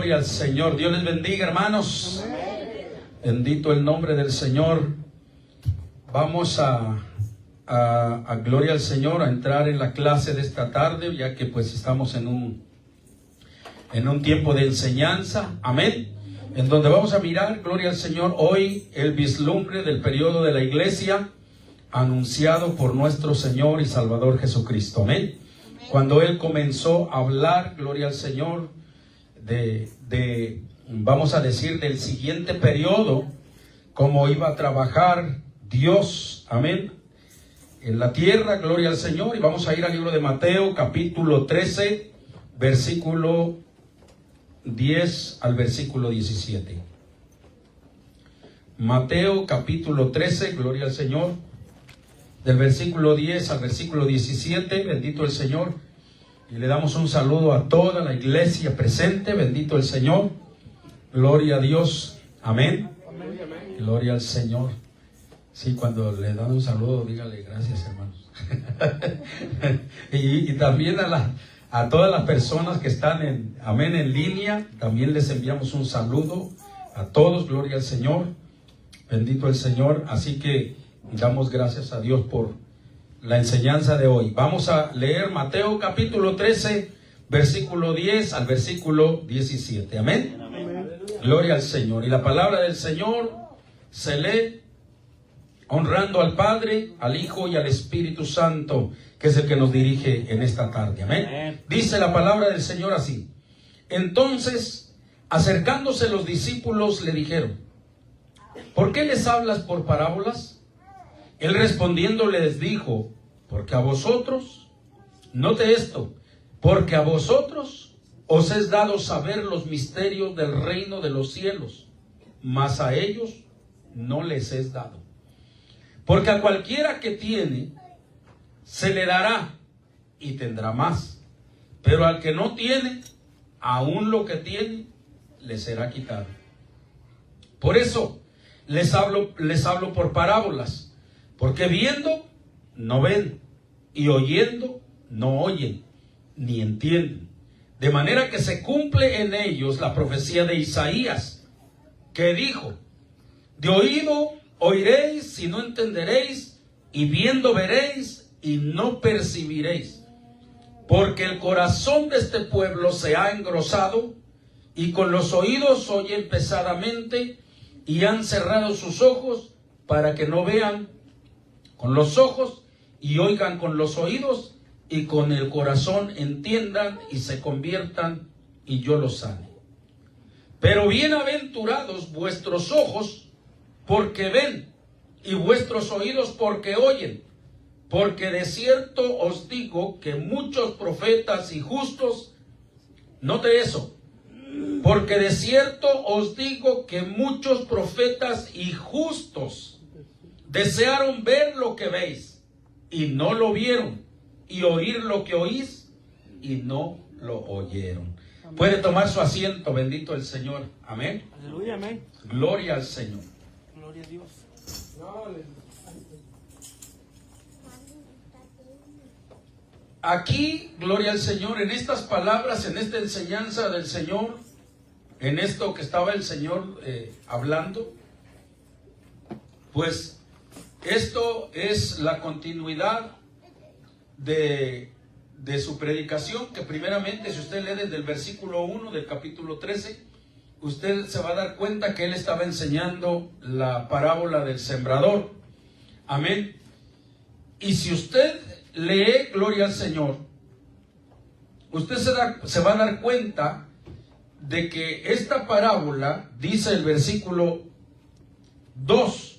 Gloria al Señor. Dios les bendiga, hermanos. Amén. Bendito el nombre del Señor. Vamos a gloria al Señor, a entrar en la clase de esta tarde, ya que pues estamos en un tiempo de enseñanza. Amén. En donde vamos a mirar, gloria al Señor, hoy el vislumbre del periodo de la iglesia anunciado por nuestro Señor y Salvador Jesucristo. Amén. Cuando Él comenzó a hablar, gloria al Señor, vamos a decir, del siguiente periodo, cómo iba a trabajar Dios, amén, en la tierra, gloria al Señor. Y vamos a ir al libro de Mateo, capítulo 13, versículo 10 al versículo 17. Mateo, capítulo 13, gloria al Señor, del versículo 10 al versículo 17, bendito el Señor. Y le damos un saludo a toda la iglesia presente, bendito el Señor. Gloria a Dios, amén. Amén, amén. Gloria al Señor. Sí, cuando le dan un saludo, dígale gracias, hermanos. y también a todas las personas que están en línea, también les enviamos un saludo a todos, gloria al Señor. Bendito el Señor. Así que damos gracias a Dios por la enseñanza de hoy. Vamos a leer Mateo capítulo 13, versículo 10 al versículo 17. Amén. Amén. Gloria al Señor. Y la palabra del Señor se lee honrando al Padre, al Hijo y al Espíritu Santo, que es el que nos dirige en esta tarde. Amén. Amén. Dice la palabra del Señor así: entonces, acercándose los discípulos, le dijeron: ¿por qué les hablas por parábolas? Él respondiendo les dijo: porque a vosotros, note esto, porque a vosotros os es dado saber los misterios del reino de los cielos, mas a ellos no les es dado. Porque a cualquiera que tiene, se le dará y tendrá más. Pero al que no tiene, aún lo que tiene, le será quitado. Por eso les hablo por parábolas. Porque viendo, no ven, y oyendo, no oyen, ni entienden. De manera que se cumple en ellos la profecía de Isaías, que dijo: de oído oiréis y no entenderéis, y viendo veréis y no percibiréis. Porque el corazón de este pueblo se ha engrosado, y con los oídos oyen pesadamente, y han cerrado sus ojos para que no vean con los ojos, y oigan con los oídos, y con el corazón entiendan y se conviertan, y yo los sane. Pero bienaventurados vuestros ojos porque ven, y vuestros oídos porque oyen. Porque de cierto os digo que muchos profetas y justos, note eso, porque de cierto os digo que muchos profetas y justos desearon ver lo que veis, y no lo vieron, y oír lo que oís, y no lo oyeron. Amén. Puede tomar su asiento, bendito el Señor. Amén. Aleluya, amén. Gloria al Señor. Gloria a Dios. Aquí, gloria al Señor, en estas palabras, en esta enseñanza del Señor, en esto que estaba el Señor hablando, pues esto es la continuidad de su predicación, que primeramente, si usted lee desde el versículo 1 del capítulo 13, usted se va a dar cuenta que él estaba enseñando la parábola del sembrador. Amén. Y si usted lee, gloria al Señor, usted se va a dar cuenta de que esta parábola, dice el versículo 2,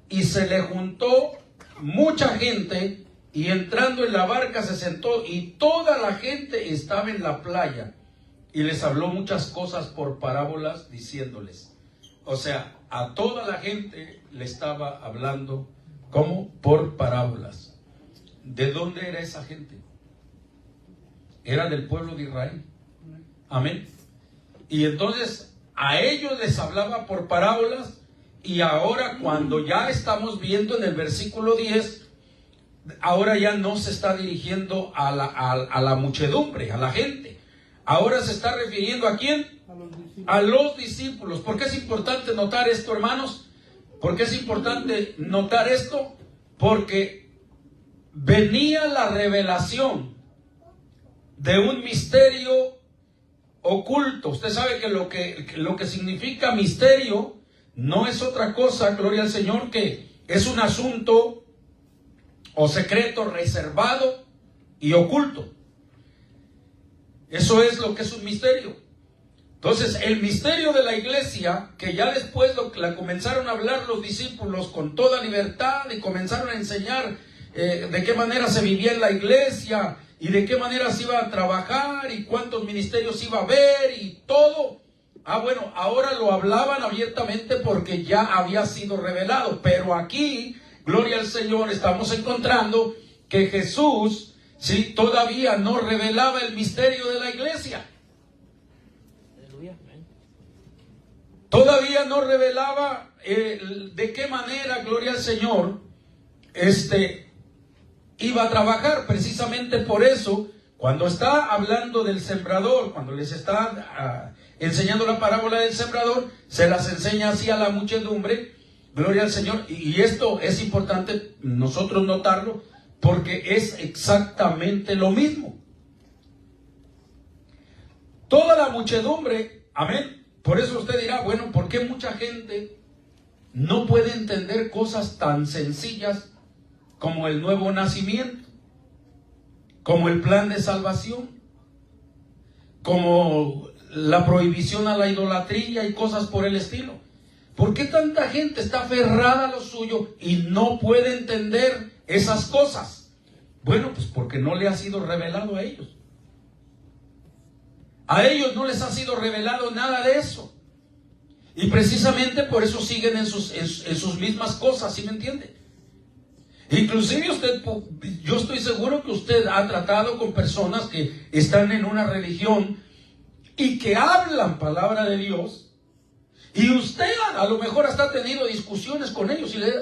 y se le juntó mucha gente, y entrando en la barca se sentó, y toda la gente estaba en la playa, y les habló muchas cosas por parábolas, diciéndoles. O sea, a toda la gente le estaba hablando, ¿cómo? Por parábolas. ¿De dónde era esa gente? Era del pueblo de Israel. Amén. Y entonces a ellos les hablaba por parábolas, y ahora cuando ya estamos viendo en el versículo 10, ahora ya no se está dirigiendo a la muchedumbre, a la gente. ahora se está refiriendo ¿a quién? A los discípulos. ¿Por qué es importante notar esto, hermanos? ¿Por qué es importante notar esto? Porque venía la revelación de un misterio oculto. Usted sabe que lo que significa misterio no es otra cosa, gloria al Señor, que es un asunto o secreto reservado y oculto. Eso es lo que es un misterio. Entonces, el misterio de la iglesia, que ya después la comenzaron a hablar los discípulos con toda libertad y comenzaron a enseñar de qué manera se vivía en la iglesia y de qué manera se iba a trabajar y cuántos ministerios iba a haber y todo. Bueno, ahora lo hablaban abiertamente porque ya había sido revelado. Pero aquí, gloria al Señor, estamos encontrando que Jesús, sí, todavía no revelaba el misterio de la iglesia. Todavía no revelaba de qué manera, gloria al Señor, iba a trabajar. Precisamente por eso, cuando está hablando del sembrador, cuando les está enseñando la parábola del sembrador, se las enseña así a la muchedumbre, gloria al Señor. Y esto es importante nosotros notarlo, porque es exactamente lo mismo. Toda la muchedumbre, amén. Por eso usted dirá, bueno, ¿por qué mucha gente no puede entender cosas tan sencillas como el nuevo nacimiento, como el plan de salvación, como la prohibición a la idolatría y cosas por el estilo? ¿Por qué tanta gente está aferrada a lo suyo y no puede entender esas cosas? Bueno, pues porque no le ha sido revelado a ellos. A ellos no les ha sido revelado nada de eso. Y precisamente por eso siguen en sus mismas cosas, ¿sí me entiende? Inclusive yo estoy seguro que usted ha tratado con personas que están en una religión y que hablan palabra de Dios, y usted a lo mejor hasta ha tenido discusiones con ellos y le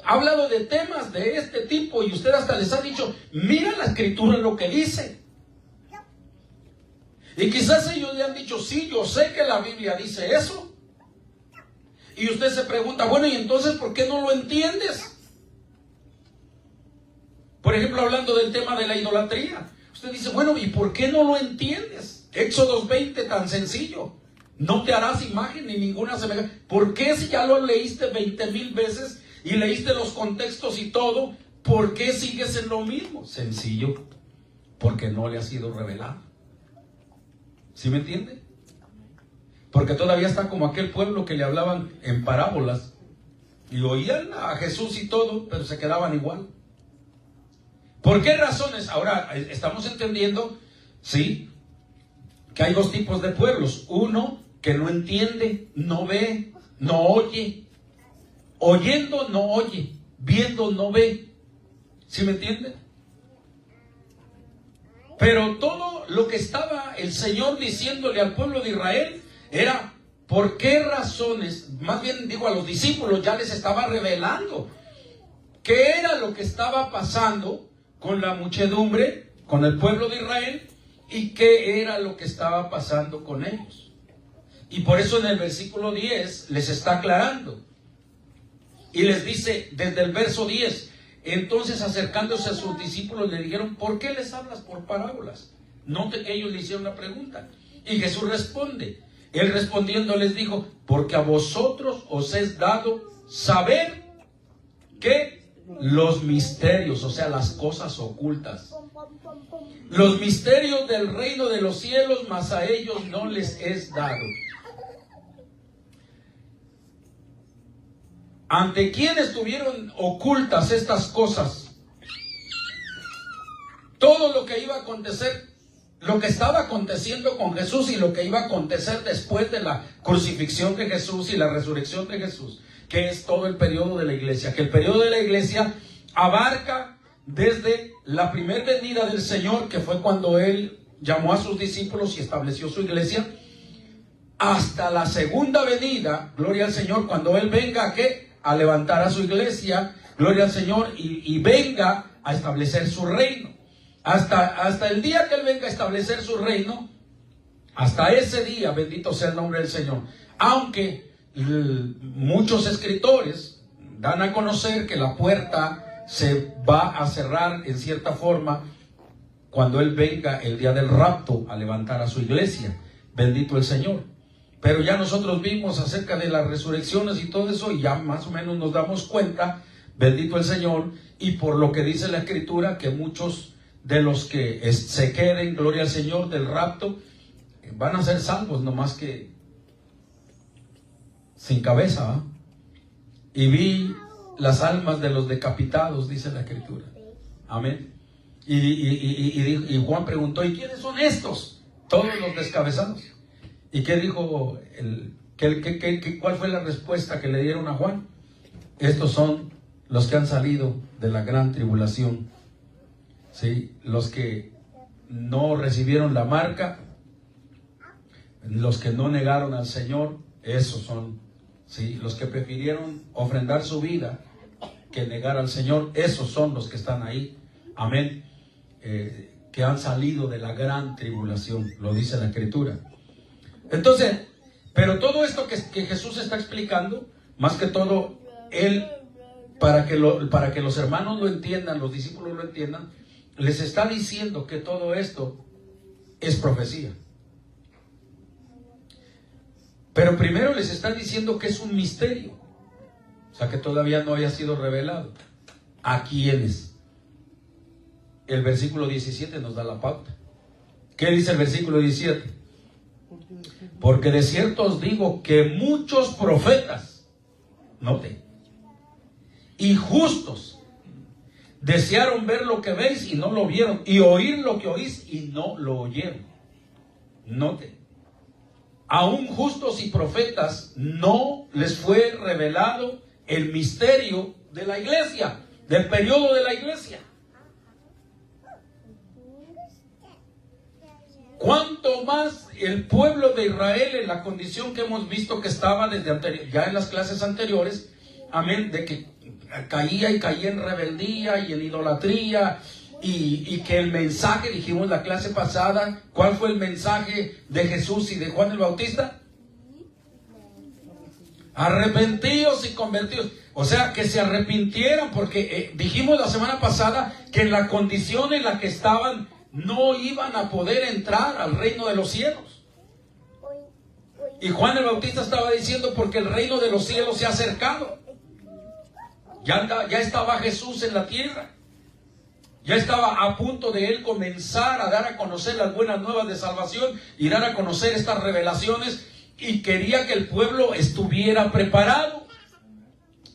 ha hablado de temas de este tipo, y usted hasta les ha dicho, mira la escritura lo que dice. Y quizás ellos le han dicho, sí, yo sé que la Biblia dice eso. Y usted se pregunta, bueno, ¿y entonces por qué no lo entiendes? Por ejemplo, hablando del tema de la idolatría, usted dice, bueno, ¿y por qué no lo entiendes? Éxodo 20, tan sencillo. No te harás imagen ni ninguna semejanza. ¿Por qué, si ya lo leíste 20,000 veces y leíste los contextos y todo, por qué sigues en lo mismo? Sencillo, porque no le ha sido revelado. ¿Sí me entiende? Porque todavía está como aquel pueblo que le hablaban en parábolas y oían a Jesús y todo, pero se quedaban igual. ¿Por qué razones? Ahora estamos entendiendo, sí, que hay dos tipos de pueblos. Uno que no entiende, no ve, no oye. Oyendo no oye, viendo no ve. ¿Sí me entiende? Pero todo lo que estaba el Señor diciéndole al pueblo de Israel era por qué razones, más bien digo a los discípulos, ya les estaba revelando qué era lo que estaba pasando con la muchedumbre, con el pueblo de Israel, y qué era lo que estaba pasando con ellos. Y por eso en el versículo 10 les está aclarando. Y les dice desde el verso 10, entonces acercándose a sus discípulos le dijeron, ¿por qué les hablas por parábolas? Note que ellos le hicieron la pregunta. Y Jesús responde. Él respondiendo les dijo, porque a vosotros os es dado saber que los misterios, o sea, las cosas ocultas, los misterios del reino de los cielos, mas a ellos no les es dado. ¿Ante quién estuvieron ocultas estas cosas? Todo lo que iba a acontecer, lo que estaba aconteciendo con Jesús y lo que iba a acontecer después de la crucifixión de Jesús y la resurrección de Jesús, que es todo el periodo de la iglesia, que el periodo de la iglesia abarca desde la primera venida del Señor, que fue cuando Él llamó a sus discípulos y estableció su iglesia, hasta la segunda venida, gloria al Señor, cuando Él venga a levantar a su iglesia, gloria al Señor, y venga a establecer su reino. Hasta el día que Él venga a establecer su reino, Hasta ese día, bendito sea el nombre del Señor. Aunque muchos escritores dan a conocer que la puerta se va a cerrar en cierta forma cuando Él venga el día del rapto a levantar a su iglesia. Bendito el Señor. Pero ya nosotros vimos acerca de las resurrecciones y todo eso, y ya más o menos nos damos cuenta, bendito el Señor, y por lo que dice la Escritura, que muchos de los que se queden, gloria al Señor, del rapto, van a ser salvos, nomás que sin cabeza, ¿eh? Y vi las almas de los decapitados, dice la Escritura. Amén. Y Juan preguntó, ¿y quiénes son estos? Todos los descabezados. ¿Y qué dijo? ¿Cuál fue la respuesta que le dieron a Juan? Estos son los que han salido de la gran tribulación. ¿Sí? Los que no recibieron la marca, los que no negaron al Señor, esos son. ¿Sí? Los que prefirieron ofrendar su vida que negar al Señor, esos son los que están ahí. Amén. Que han salido de la gran tribulación, lo dice la Escritura. Entonces, pero todo esto que Jesús está explicando, más que todo, Él, para que los hermanos lo entiendan, los discípulos lo entiendan, les está diciendo que todo esto es profecía. Pero primero les está diciendo que es un misterio, o sea que todavía no había sido revelado. ¿A quiénes? El versículo 17 nos da la pauta. ¿Qué dice el versículo 17? Porque de cierto os digo que muchos profetas, note, y justos, desearon ver lo que veis y no lo vieron, y oír lo que oís y no lo oyeron. Note, aún justos y profetas no les fue revelado el misterio de la iglesia, del periodo de la iglesia. Cuanto más el pueblo de Israel, en la condición que hemos visto que estaba desde ya en las clases anteriores, amén, de que caía en rebeldía y en idolatría, y que el mensaje, dijimos la clase pasada, ¿cuál fue el mensaje de Jesús y de Juan el Bautista? Arrepentíos y convertidos. O sea, que se arrepintieran, porque dijimos la semana pasada que en la condición en la que estaban no iban a poder entrar al reino de los cielos. Y Juan el Bautista estaba diciendo, porque el reino de los cielos se ha acercado. Ya estaba Jesús en la tierra. Ya estaba a punto de Él comenzar a dar a conocer las buenas nuevas de salvación y dar a conocer estas revelaciones, y quería que el pueblo estuviera preparado,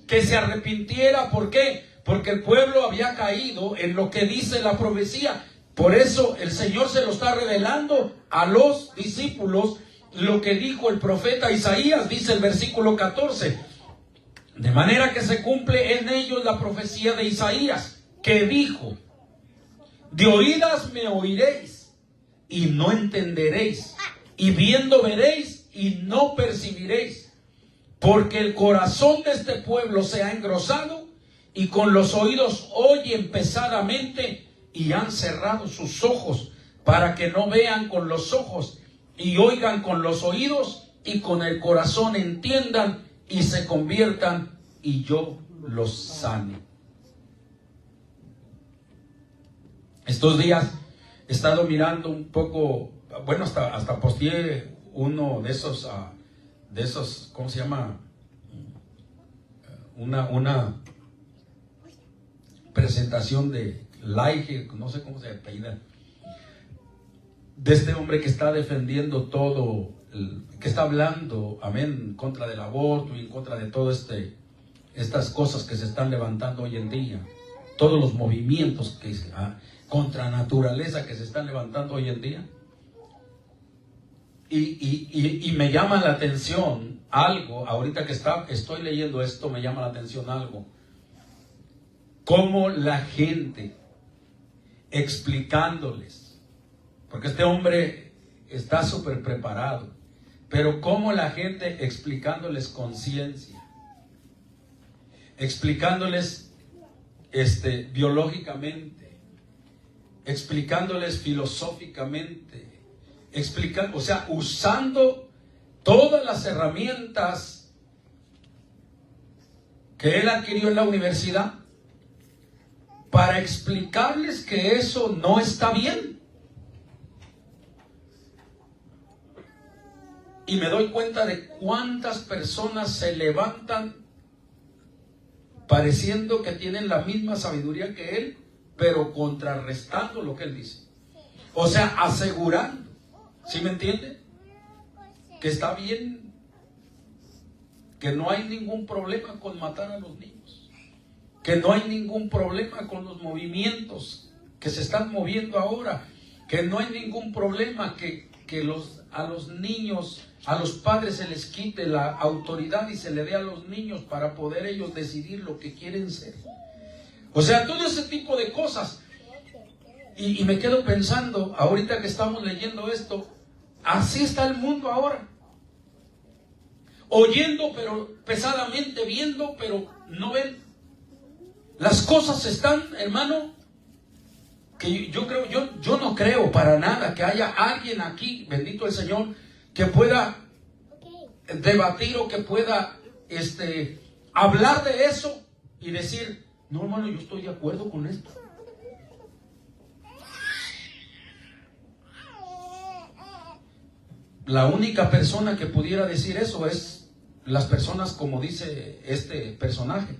que se arrepintiera. ¿Por qué? Porque el pueblo había caído en lo que dice la profecía. Por eso el Señor se lo está revelando a los discípulos, lo que dijo el profeta Isaías, dice el versículo 14. De manera que se cumple en ellos la profecía de Isaías, que dijo: de oídas me oiréis y no entenderéis, y viendo veréis y no percibiréis, porque el corazón de este pueblo se ha engrosado, y con los oídos oyen pesadamente, y han cerrado sus ojos, para que no vean con los ojos, y oigan con los oídos, y con el corazón entiendan, y se conviertan, y yo los sane. Estos días he estado mirando un poco, bueno, hasta posteé uno de esos, ¿cómo se llama? Una presentación de Laige, no sé cómo se apellida, de este hombre que está defendiendo todo, que está hablando, amén, en contra del aborto y en contra de todo estas cosas que se están levantando hoy en día, todos los movimientos contra naturaleza que se están levantando hoy en día. Y me llama la atención algo, ahorita que estoy leyendo esto, me llama la atención algo, cómo la gente explicándoles, porque este hombre está súper preparado, pero cómo la gente explicándoles con ciencia, explicándoles biológicamente, explicándoles filosóficamente, explicando, o sea, usando todas las herramientas que él adquirió en la universidad para explicarles que eso no está bien. Y me doy cuenta de cuántas personas se levantan pareciendo que tienen la misma sabiduría que él, pero contrarrestando lo que él dice. O sea, asegurando, ¿sí me entiende? Que está bien, que no hay ningún problema con matar a los niños, que no hay ningún problema con los movimientos que se están moviendo ahora, que no hay ningún problema que a los niños, a los padres se les quite la autoridad y se le dé a los niños para poder ellos decidir lo que quieren ser. O sea, todo ese tipo de cosas. Y me quedo pensando, ahorita que estamos leyendo esto, así está el mundo ahora. Oyendo, pero pesadamente, viendo, pero no ven. Las cosas están, hermano, que yo no creo para nada que haya alguien aquí, bendito el Señor, que pueda debatir o que pueda hablar de eso y decir, no, hermano, yo estoy de acuerdo con esto. La única persona que pudiera decir eso es las personas como dice este personaje.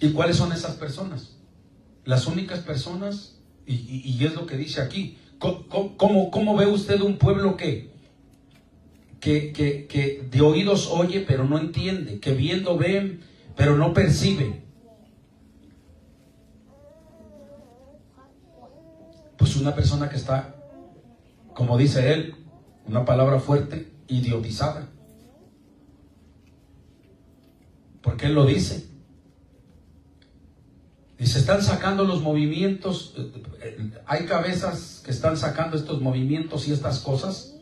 ¿Y cuáles son esas personas? Las únicas personas, y es lo que dice aquí. ¿Cómo ve usted un pueblo que de oídos oye pero no entiende, que viendo ven pero no percibe? Pues una persona que está, como dice él, una palabra fuerte, idiotizada. Porque él lo dice. Y se están sacando los movimientos, hay cabezas que están sacando estos movimientos y estas cosas,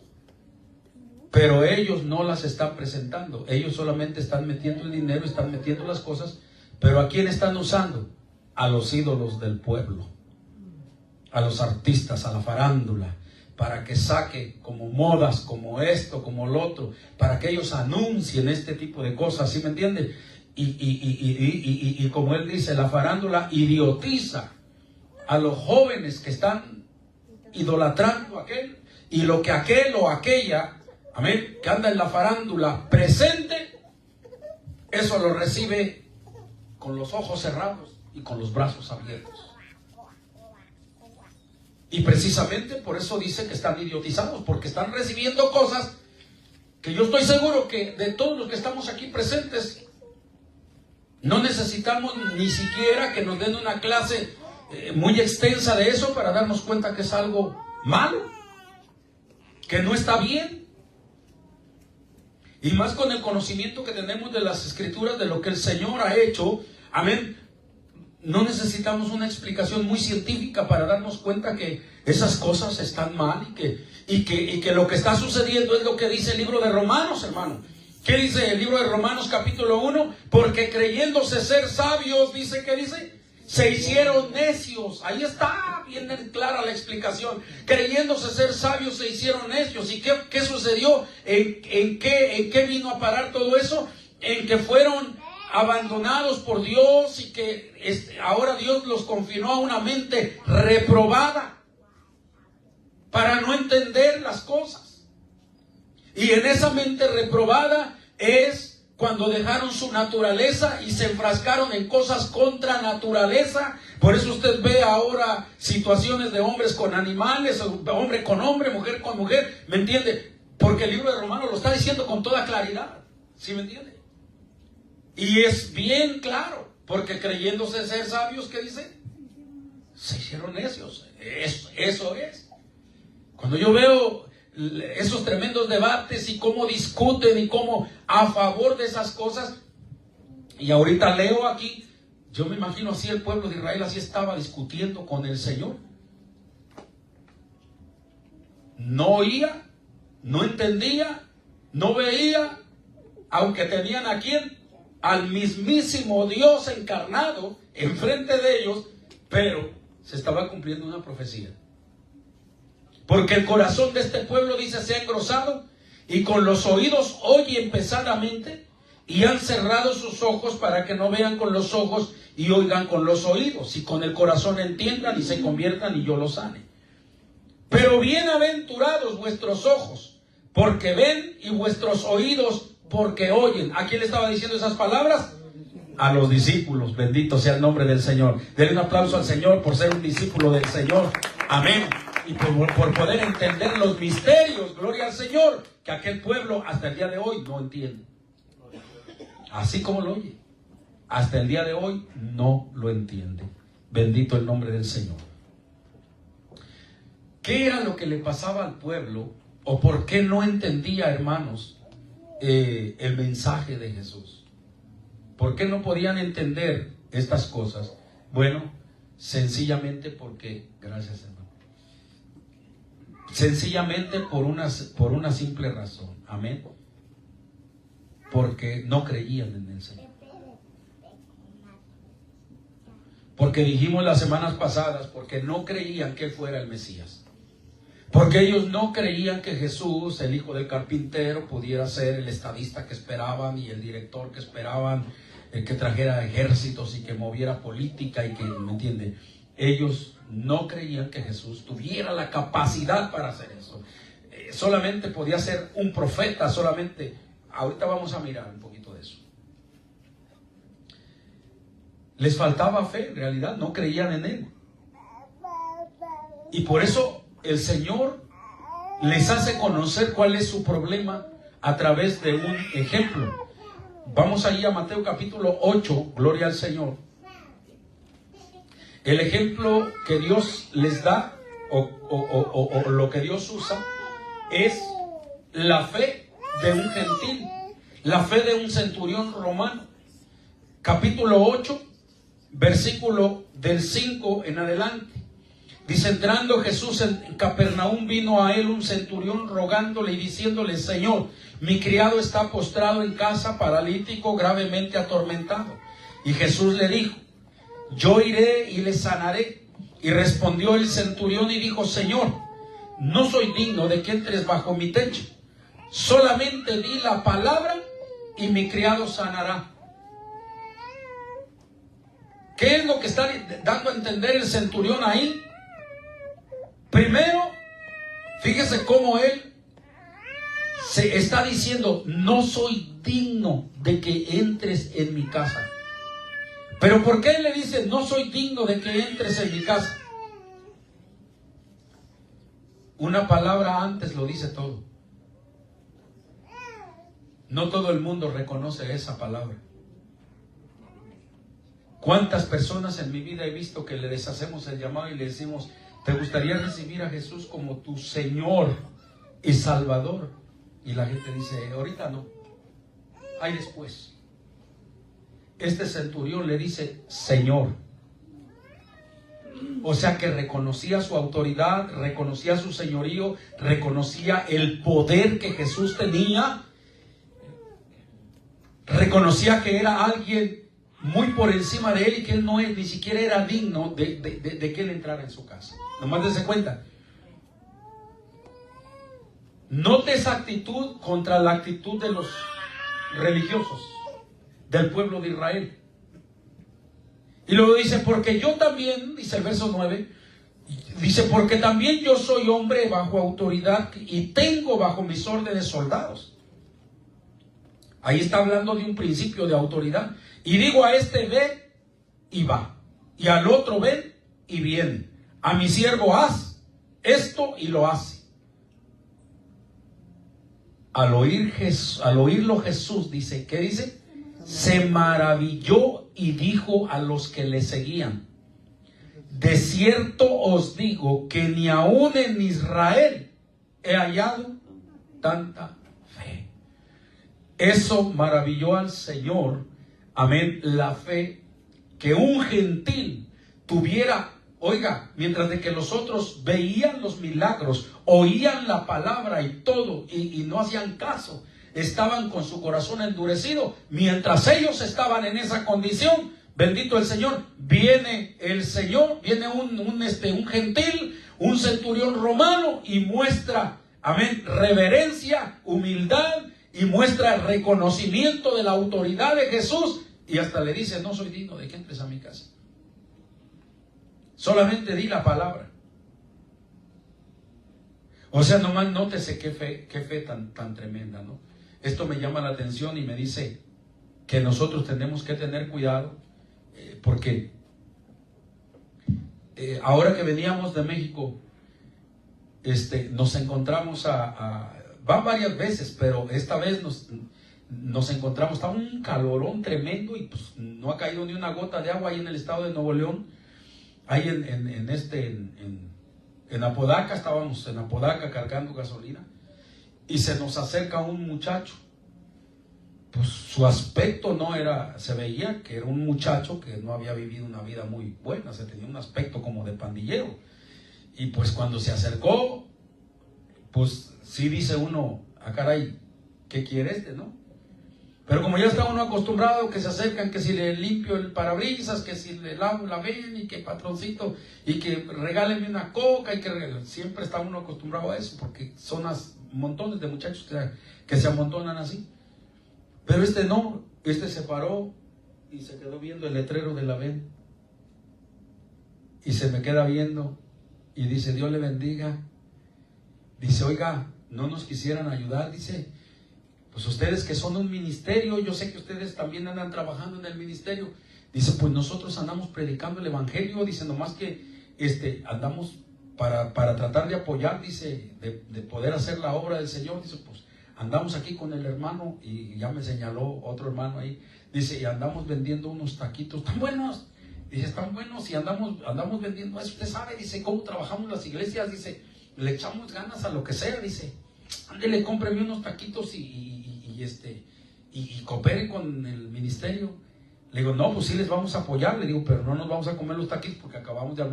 pero ellos no las están presentando. Ellos solamente están metiendo el dinero, están metiendo las cosas, pero ¿a quién están usando? A los ídolos del pueblo, a los artistas, a la farándula, para que saque como modas, como esto, como lo otro, para que ellos anuncien este tipo de cosas, ¿sí me entienden? Y como él dice, la farándula idiotiza a los jóvenes que están idolatrando a aquel, y lo que aquel o aquella, amén, que anda en la farándula presente, eso lo recibe con los ojos cerrados y con los brazos abiertos. Y precisamente por eso dice que están idiotizados, porque están recibiendo cosas que yo estoy seguro que de todos los que estamos aquí presentes, no necesitamos ni siquiera que nos den una clase muy extensa de eso para darnos cuenta que es algo malo, que no está bien. Y más con el conocimiento que tenemos de las Escrituras, de lo que el Señor ha hecho, amén. No necesitamos una explicación muy científica para darnos cuenta que esas cosas están mal y que lo que está sucediendo es lo que dice el libro de Romanos, hermano. ¿Qué dice el libro de Romanos capítulo 1? Porque creyéndose ser sabios, dice, ¿qué dice? Se hicieron necios. Ahí está bien clara la explicación. Creyéndose ser sabios se hicieron necios. ¿Y qué sucedió? ¿En qué vino a parar todo eso? En que fueron abandonados por Dios y que ahora Dios los confinó a una mente reprobada para no entender las cosas. Y en esa mente reprobada es cuando dejaron su naturaleza y se enfrascaron en cosas contra naturaleza. Por eso usted ve ahora situaciones de hombres con animales, hombre con hombre, mujer con mujer, ¿me entiende? Porque el libro de Romanos lo está diciendo con toda claridad, ¿sí me entiende? Y es bien claro, porque creyéndose ser sabios, ¿qué dice? Se hicieron necios. Eso es. Cuando yo veo esos tremendos debates y cómo discuten y cómo a favor de esas cosas, y ahorita leo aquí, yo me imagino así el pueblo de Israel así estaba discutiendo con el Señor. No oía, no entendía, no veía, aunque tenían a quién, al mismísimo Dios encarnado enfrente de ellos, pero se estaba cumpliendo una profecía. Porque el corazón de este pueblo, dice, se ha engrosado y con los oídos oyen pesadamente y han cerrado sus ojos para que no vean con los ojos y oigan con los oídos y con el corazón entiendan y se conviertan y yo los sane. Pero bienaventurados vuestros ojos porque ven y vuestros oídos porque oyen. ¿A quién le estaba diciendo esas palabras? A los discípulos. Bendito sea el nombre del Señor. Denle un aplauso al Señor por ser un discípulo del Señor. Amén. Y por poder entender los misterios, gloria al Señor, que aquel pueblo hasta el día de hoy no entiende. Así como lo oye, hasta el día de hoy no lo entiende. Bendito el nombre del Señor. ¿Qué era lo que le pasaba al pueblo? ¿O por qué no entendía, hermanos, el mensaje de Jesús? ¿Por qué no podían entender estas cosas? Bueno, sencillamente porque, gracias hermano, sencillamente por una simple razón, amén, porque no creían en el Señor. Porque dijimos las semanas pasadas, porque no creían que Él fuera el Mesías. Porque ellos no creían que Jesús, el hijo del carpintero, pudiera ser el estadista que esperaban y el director que esperaban, el que trajera ejércitos y que moviera política y que, ¿me entiende? Ellos no creían que Jesús tuviera la capacidad para hacer eso. Solamente podía ser un profeta, solamente. Ahorita vamos a mirar un poquito de eso. Les faltaba fe, en realidad, no creían en Él. Y por eso el Señor les hace conocer cuál es su problema a través de un ejemplo. Vamos allí a Mateo capítulo 8, gloria al Señor. El ejemplo que Dios les da, o lo que Dios usa, es la fe de un gentil, la fe de un centurión romano. Capítulo 8, versículo del 5 en adelante. Dice: entrando Jesús en Capernaum, vino a él un centurión rogándole y diciéndole: Señor, mi criado está postrado en casa, paralítico, gravemente atormentado. Y Jesús le dijo: yo iré y le sanaré. Y respondió el centurión y dijo: Señor, no soy digno de que entres bajo mi techo. Solamente di la palabra y mi criado sanará. ¿Qué es lo que está dando a entender el centurión ahí? Primero, fíjese cómo él se está diciendo: no soy digno de que entres en mi casa. Pero ¿por qué él le dice: no soy digno de que entres en mi casa? Una palabra antes lo dice todo. No todo el mundo reconoce esa palabra. ¿Cuántas personas en mi vida he visto que le deshacemos el llamado y le decimos: ¿te gustaría recibir a Jesús como tu Señor y Salvador? Y la gente dice: ahorita no, ahí después. Este centurión le dice: Señor. O sea que reconocía su autoridad, reconocía su señorío, reconocía el poder que Jesús tenía, reconocía que era alguien muy por encima de él y que él ni siquiera era digno de que él entrara en su casa. Nomás dése cuenta. Note esa actitud contra la actitud de los religiosos del pueblo de Israel. Y luego dice: porque yo también, dice el verso 9, dice: porque también yo soy hombre bajo autoridad y tengo bajo mis órdenes soldados. Ahí está hablando de un principio de autoridad. Y digo a este: ve y va, y al otro: ven y viene. A mi siervo: haz esto, y lo hace. Al oírlo Jesús, dice, ¿qué dice? Se maravilló y dijo a los que le seguían: de cierto os digo que ni aún en Israel he hallado tanta fe. Eso maravilló al Señor, amén, la fe que un gentil tuviera. Oiga, mientras de que los otros veían los milagros, oían la palabra y todo, y no hacían caso, estaban con su corazón endurecido. Mientras ellos estaban en esa condición, bendito el Señor, viene el Señor, viene un gentil, un centurión romano y muestra, amén, reverencia, humildad y muestra reconocimiento de la autoridad de Jesús y hasta le dice, no soy digno de que entres a mi casa. Solamente di la palabra. O sea, nomás nótese qué fe tan tremenda, ¿no? Esto me llama la atención y me dice que nosotros tenemos que tener cuidado porque ahora que veníamos de México, nos encontramos van varias veces, pero esta vez nos encontramos, estaba un calorón tremendo y pues no ha caído ni una gota de agua ahí en el estado de Nuevo León. Ahí en Apodaca, estábamos en Apodaca cargando gasolina y se nos acerca un muchacho. Pues su aspecto no era, se veía que era un muchacho que no había vivido una vida muy buena, se tenía un aspecto como de pandillero. Y pues cuando se acercó, pues sí dice uno, caray, ¿qué quiere no? Pero como ya está uno acostumbrado que se acercan, que si le limpio el parabrisas, que si le lavo la ven y que patroncito, y que regálenme una coca, y que siempre está uno acostumbrado a eso, porque son montones de muchachos que se amontonan así. Pero no, se paró y se quedó viendo el letrero de la ven. Y se me queda viendo y dice, Dios le bendiga. Dice, oiga, no nos quisieran ayudar, dice, pues ustedes que son un ministerio, yo sé que ustedes también andan trabajando en el ministerio. Dice, pues nosotros andamos predicando el evangelio, dice, nomás que andamos para tratar de apoyar, dice, de poder hacer la obra del Señor. Dice, pues andamos aquí con el hermano, y ya me señaló otro hermano ahí, dice, y andamos vendiendo unos taquitos tan buenos. Dice, están buenos y andamos vendiendo eso. Usted sabe, dice, cómo trabajamos las iglesias, dice, le echamos ganas a lo que sea, dice, ándele, cómpreme unos taquitos y coopere con el ministerio. Le digo, no, pues sí les vamos a apoyar, le digo, pero no nos vamos a comer los taquitos porque acabamos de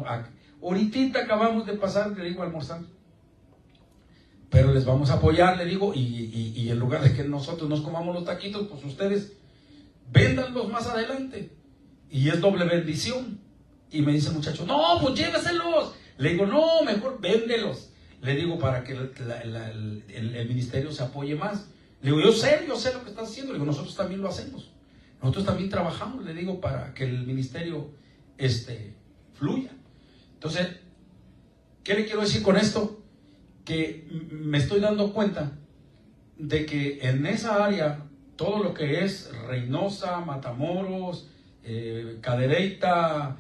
ahorita acabamos de pasar, le digo, a almorzar. Pero les vamos a apoyar, le digo, y en lugar de que nosotros nos comamos los taquitos, pues ustedes véndanlos más adelante. Y es doble bendición. Y me dice el muchacho, no, pues lléveselos. Le digo, no, mejor véndelos. Le digo, para que el ministerio se apoye más. Le digo, yo sé lo que estás haciendo. Le digo, nosotros también lo hacemos. Nosotros también trabajamos, le digo, para que el ministerio fluya. Entonces, ¿qué le quiero decir con esto? Que me estoy dando cuenta de que en esa área, todo lo que es Reynosa, Matamoros, Cadereyta,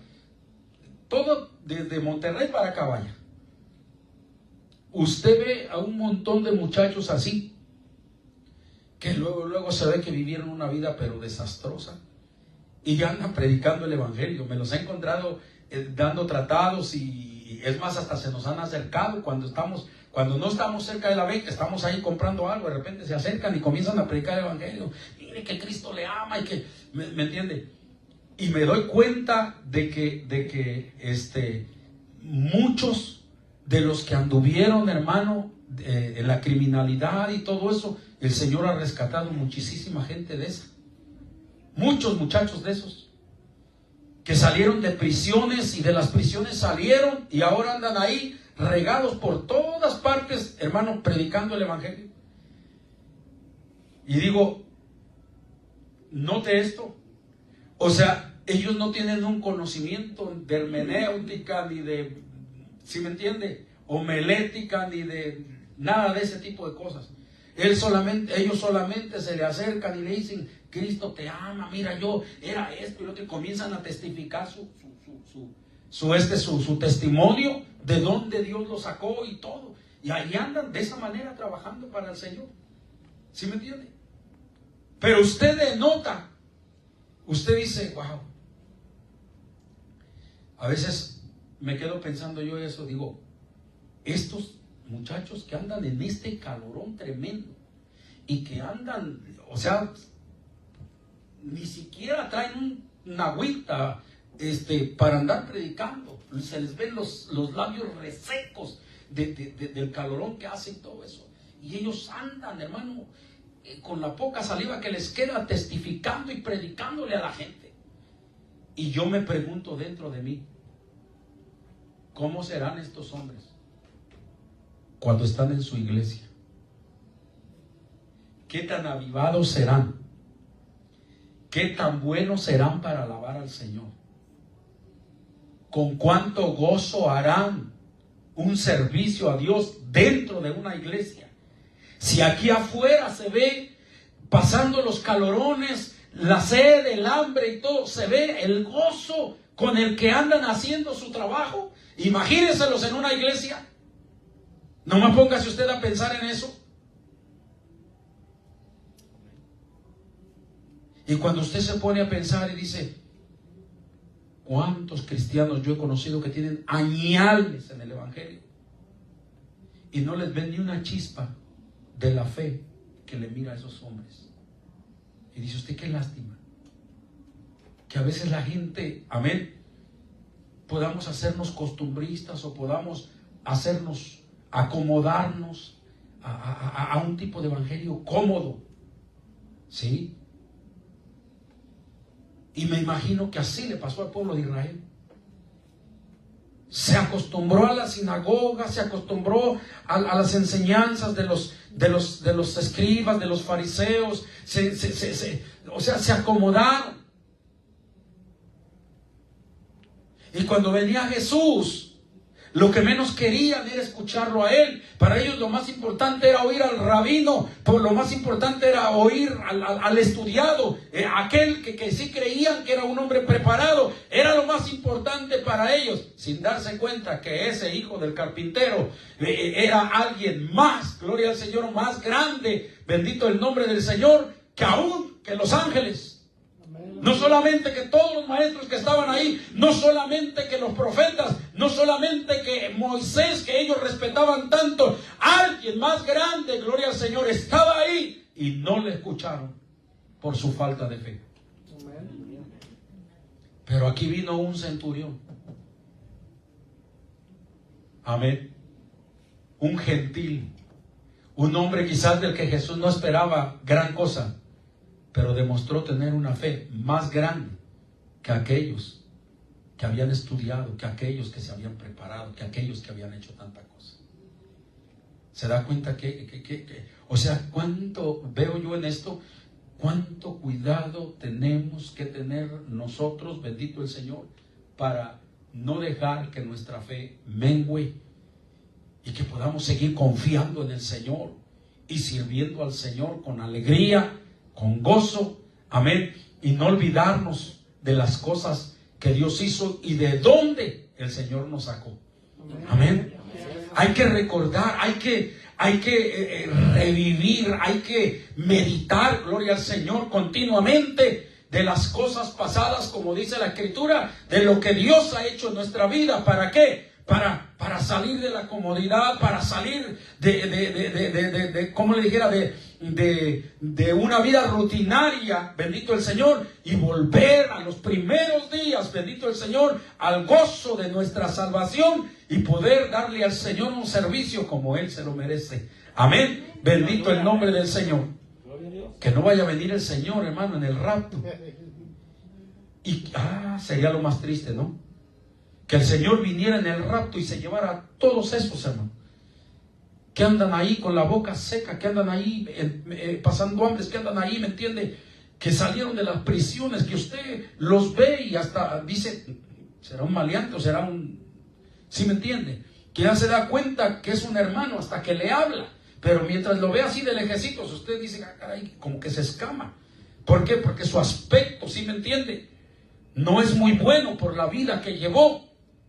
todo desde Monterrey para acá, vaya. Usted ve a un montón de muchachos así, que luego se ve que vivieron una vida pero desastrosa y ya andan predicando el evangelio. Me los he encontrado dando tratados y es más, hasta se nos han acercado cuando no estamos cerca de la beca, estamos ahí comprando algo, de repente se acercan y comienzan a predicar el evangelio. Mire que Cristo le ama y que, ¿me entiende? Y me doy cuenta de que muchos de los que anduvieron, hermano, en la criminalidad y todo eso, el Señor ha rescatado muchísima gente de esa. Muchos muchachos de esos que salieron de prisiones y de las prisiones salieron y ahora andan ahí regados por todas partes, hermano, predicando el evangelio. Y digo, note esto, o sea, ellos no tienen un conocimiento de hermenéutica ni de, ¿sí me entiende? Homilética ni de nada de ese tipo de cosas. Ellos solamente se le acercan y le dicen, Cristo te ama, mira, yo era esto y lo que comienzan a testificar su testimonio de dónde Dios lo sacó y todo. Y ahí andan de esa manera trabajando para el Señor. ¿Sí me entiende? Pero usted denota, usted dice, wow. A veces me quedo pensando yo eso, digo, estos muchachos que andan en este calorón tremendo y que andan, o sea, ni siquiera traen una agüita para andar predicando, se les ven los labios resecos del calorón que hace y todo eso, y ellos andan, hermano, con la poca saliva que les queda, testificando y predicándole a la gente. Y yo me pregunto dentro de mí, ¿cómo serán estos hombres cuando están en su iglesia? ¿Qué tan avivados serán? ¿Qué tan buenos serán para alabar al Señor? ¿Con cuánto gozo harán un servicio a Dios dentro de una iglesia? Si aquí afuera se ve pasando los calorones, la sed, el hambre y todo, se ve el gozo con el que andan haciendo su trabajo. Imagínenselos en una iglesia. No me póngase usted a pensar en eso. Y cuando usted se pone a pensar y dice, ¿cuántos cristianos yo he conocido que tienen añales en el evangelio y no les ven ni una chispa de la fe que le mira a esos hombres? Y dice usted, qué lástima que a veces la gente, amén, podamos hacernos costumbristas o podamos hacernos acomodarnos a un tipo de evangelio cómodo, ¿sí? Y me imagino que así le pasó al pueblo de Israel. Se acostumbró a la sinagoga, se acostumbró a las enseñanzas de los escribas, de los fariseos, se acomodaron. Y cuando venía Jesús, lo que menos querían era escucharlo a él. Para ellos lo más importante era oír al rabino, por lo más importante era oír al estudiado, aquel que sí creían que era un hombre preparado. Era lo más importante para ellos, sin darse cuenta que ese hijo del carpintero era alguien más, gloria al Señor, más grande, bendito el nombre del Señor, que aún que los ángeles. No solamente que todos los maestros que estaban ahí, no solamente que los profetas, no solamente que Moisés, que ellos respetaban tanto, alguien más grande, gloria al Señor, estaba ahí y no le escucharon por su falta de fe. Pero aquí vino un centurión, amén, un gentil, un hombre quizás del que Jesús no esperaba gran cosa, pero demostró tener una fe más grande que aquellos que habían estudiado, que aquellos que se habían preparado, que aquellos que habían hecho tanta cosa. ¿Se da cuenta o sea, cuánto veo yo en esto? Cuánto cuidado tenemos que tener nosotros, bendito el Señor, para no dejar que nuestra fe mengüe y que podamos seguir confiando en el Señor y sirviendo al Señor con alegría, con gozo, amén, y no olvidarnos de las cosas que Dios hizo y de dónde el Señor nos sacó. Amén. Hay que recordar, hay que revivir, hay que meditar, gloria al Señor, continuamente de las cosas pasadas, como dice la Escritura, de lo que Dios ha hecho en nuestra vida. ¿Para qué? Para salir de la comodidad, para salir ¿cómo le dijera? De una vida rutinaria, bendito el Señor, y volver a los primeros días, bendito el Señor, al gozo de nuestra salvación y poder darle al Señor un servicio como Él se lo merece. Amén. Bendito el nombre del Señor. Que no vaya a venir el Señor, hermano, en el rapto. Y sería lo más triste, ¿no? Que el Señor viniera en el rapto y se llevara a todos esos, hermano, que andan ahí con la boca seca, que andan ahí pasando hambres, que andan ahí, ¿me entiende? Que salieron de las prisiones, que usted los ve y hasta dice, será un maleante o será un... ¿Sí me entiende? Que ya se da cuenta que es un hermano hasta que le habla, pero mientras lo ve así de lejecitos, usted dice, caray, como que se escama. ¿Por qué? Porque su aspecto, ¿sí me entiende?, no es muy bueno por la vida que llevó.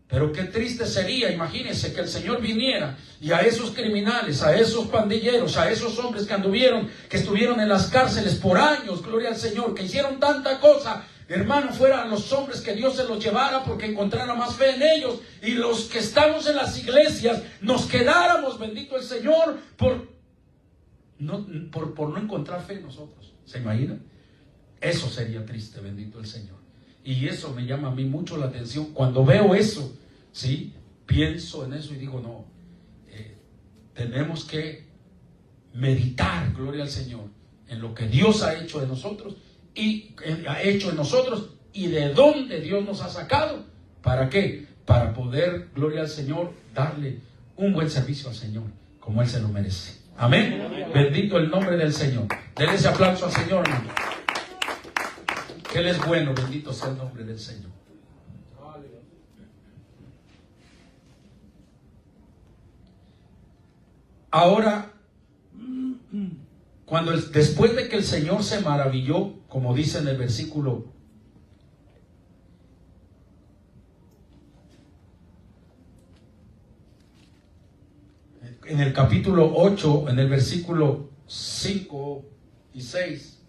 Pero qué triste sería, imagínense, que el Señor viniera y a esos criminales, a esos pandilleros, a esos hombres que estuvieron en las cárceles por años, gloria al Señor, que hicieron tanta cosa, hermano, fueran los hombres que Dios se los llevara porque encontrara más fe en ellos, y los que estamos en las iglesias nos quedáramos, bendito el Señor, por no encontrar fe en nosotros. ¿Se imagina? Eso sería triste, bendito el Señor. Y eso me llama a mí mucho la atención. Cuando veo eso, ¿sí?, pienso en eso y digo, no, tenemos que meditar, gloria al Señor, en lo que Dios ha hecho de nosotros y ha hecho en nosotros y de dónde Dios nos ha sacado. ¿Para qué? Para poder, gloria al Señor, darle un buen servicio al Señor, como Él se lo merece. Amén. Bendito el nombre del Señor. Denle ese aplauso al Señor, hermano. Que Él es bueno, bendito sea el nombre del Señor. Ahora, después de que el Señor se maravilló, como dice en el versículo en el capítulo 8, en el versículo 5 y 6,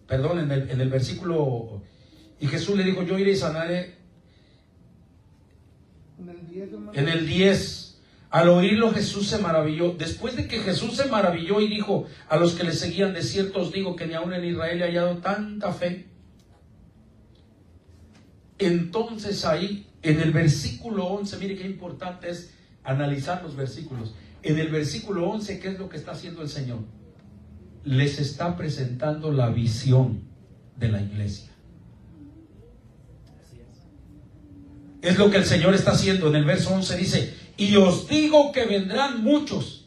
perdón, en el versículo, y Jesús le dijo, yo iré y sanaré. En el 10, al oírlo Jesús se maravilló. Después de que Jesús se maravilló y dijo a los que le seguían, de cierto os digo que ni aún en Israel he hallado tanta fe. Entonces ahí, en el versículo 11, mire qué importante es analizar los versículos. En el versículo 11, ¿qué es lo que está haciendo el Señor? Les está presentando la visión de la iglesia. Es lo que el Señor está haciendo. En el verso 11 dice, y os digo que vendrán muchos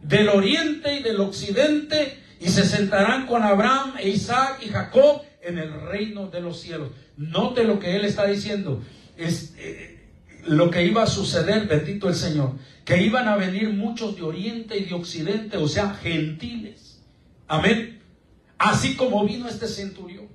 del oriente y del occidente y se sentarán con Abraham e Isaac y Jacob en el reino de los cielos. Note lo que Él está diciendo. Es lo que iba a suceder, bendito el Señor, que iban a venir muchos de oriente y de occidente, o sea, gentiles. Amén. Así como vino este centurión.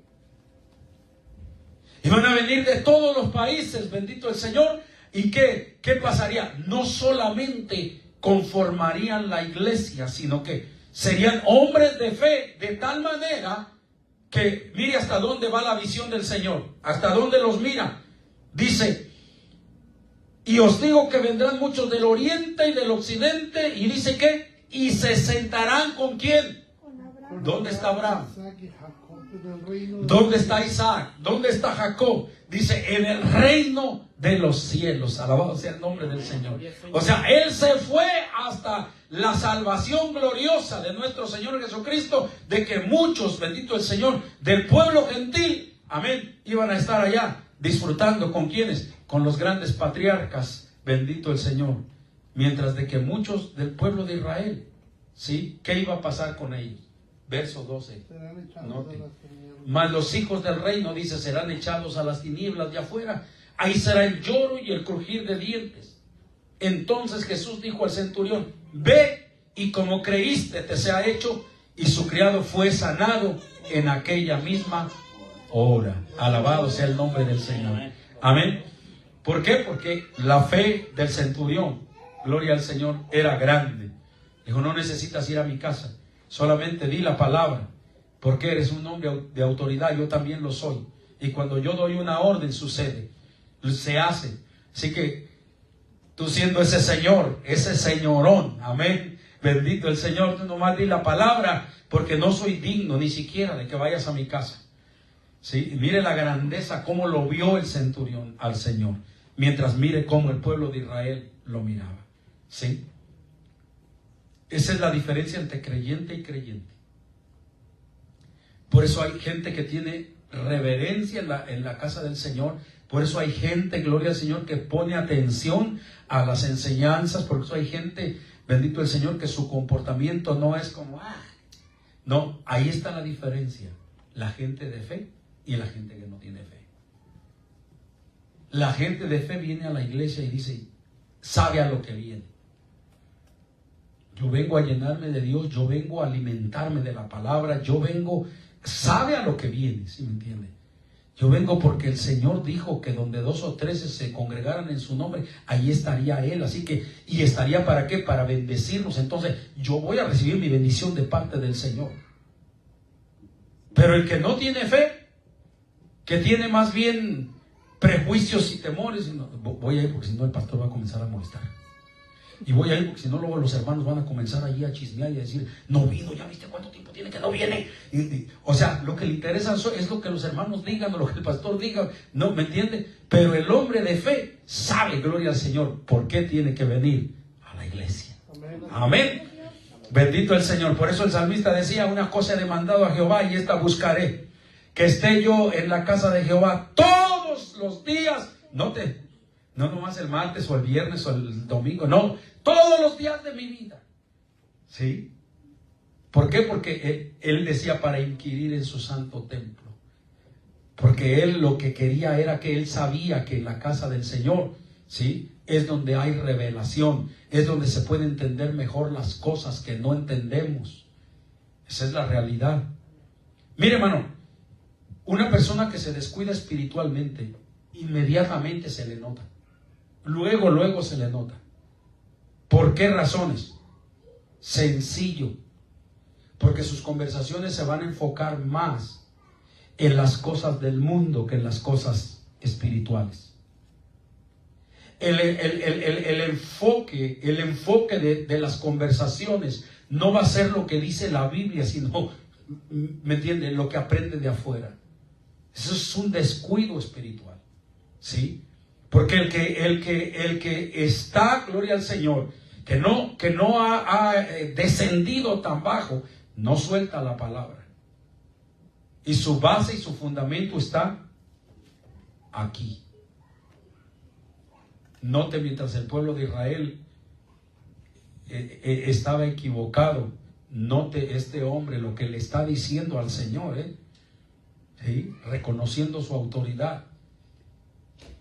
Iban a venir de todos los países, bendito el Señor. ¿Y qué pasaría? No solamente conformarían la iglesia, sino que serían hombres de fe, de tal manera que mire hasta dónde va la visión del Señor, hasta dónde los mira. Dice, y os digo que vendrán muchos del oriente y del occidente, y dice que, y se sentarán ¿con quién? ¿Dónde está Abraham? ¿Dónde está Isaac? ¿Dónde está Jacob? Dice, en el reino de los cielos. Alabado sea el nombre del Señor. O sea, Él se fue hasta la salvación gloriosa de nuestro Señor Jesucristo, de que muchos, bendito el Señor, del pueblo gentil, amén, iban a estar allá disfrutando. ¿Con quiénes? Con los grandes patriarcas, bendito el Señor. Mientras de que muchos del pueblo de Israel, ¿sí? ¿Qué iba a pasar con ellos? Verso 12. Mas los hijos del reino, dice, serán echados a las tinieblas de afuera. Ahí será el lloro y el crujir de dientes. Entonces Jesús dijo al centurión, ve y como creíste te sea hecho. Y su criado fue sanado en aquella misma hora. Alabado sea el nombre del Señor. Amén. ¿Por qué? Porque la fe del centurión, gloria al Señor, era grande. Dijo, no necesitas ir a mi casa. Solamente di la palabra, porque eres un hombre de autoridad, yo también lo soy. Y cuando yo doy una orden, sucede, se hace. Así que tú siendo ese señor, ese señorón, amén, bendito el Señor, tú nomás di la palabra, porque no soy digno ni siquiera de que vayas a mi casa. ¿Sí? Y mire la grandeza, cómo lo vio el centurión al Señor, mientras mire cómo el pueblo de Israel lo miraba. ¿Sí? Esa es la diferencia entre creyente y creyente. Por eso hay gente que tiene reverencia en la casa del Señor. Por eso hay gente, gloria al Señor, que pone atención a las enseñanzas. Por eso hay gente, bendito el Señor, que su comportamiento no es como, no, ahí está la diferencia. La gente de fe y la gente que no tiene fe. La gente de fe viene a la iglesia y dice, sabe a lo que viene. Yo vengo a llenarme de Dios, yo vengo a alimentarme de la palabra, yo vengo, sabe a lo que viene, ¿sí me entiende? Yo vengo porque el Señor dijo que donde 2 o 3 se congregaran en su nombre, ahí estaría Él. Así que, ¿y estaría para qué? Para bendecirnos. Entonces, yo voy a recibir mi bendición de parte del Señor. Pero el que no tiene fe, que tiene más bien prejuicios y temores, no, voy a ir porque si no el pastor va a comenzar a molestar. Y voy a ir porque si no luego los hermanos van a comenzar allí a chismear y a decir, no vino, ya viste cuánto tiempo tiene que no viene. O sea, lo que le interesa es lo que los hermanos digan o lo que el pastor diga, no, ¿me entiende? Pero el hombre de fe sabe, gloria al Señor, por qué tiene que venir a la iglesia. Amén. Bendito el Señor. Por eso el salmista decía, una cosa he demandado a Jehová y esta buscaré, que esté yo en la casa de Jehová todos los días. No nomás el martes o el viernes o el domingo, no, todos los días de mi vida. ¿Sí? ¿Por qué? Porque él decía para inquirir en su santo templo. Porque él lo que quería era que él sabía que en la casa del Señor, ¿sí?, es donde hay revelación, es donde se puede entender mejor las cosas que no entendemos. Esa es la realidad. Mire, hermano, una persona que se descuida espiritualmente, inmediatamente se le nota. Luego se le nota. ¿Por qué razones? Sencillo. Porque sus conversaciones se van a enfocar más en las cosas del mundo que en las cosas espirituales. El enfoque de las conversaciones no va a ser lo que dice la Biblia, sino, ¿me entienden?, lo que aprende de afuera. Eso es un descuido espiritual, ¿sí? Porque el que está, gloria al Señor, que no ha descendido tan bajo, no suelta la palabra. Y su base y su fundamento está aquí. Note, mientras el pueblo de Israel estaba equivocado, note este hombre lo que le está diciendo al Señor, ¿sí?, reconociendo su autoridad,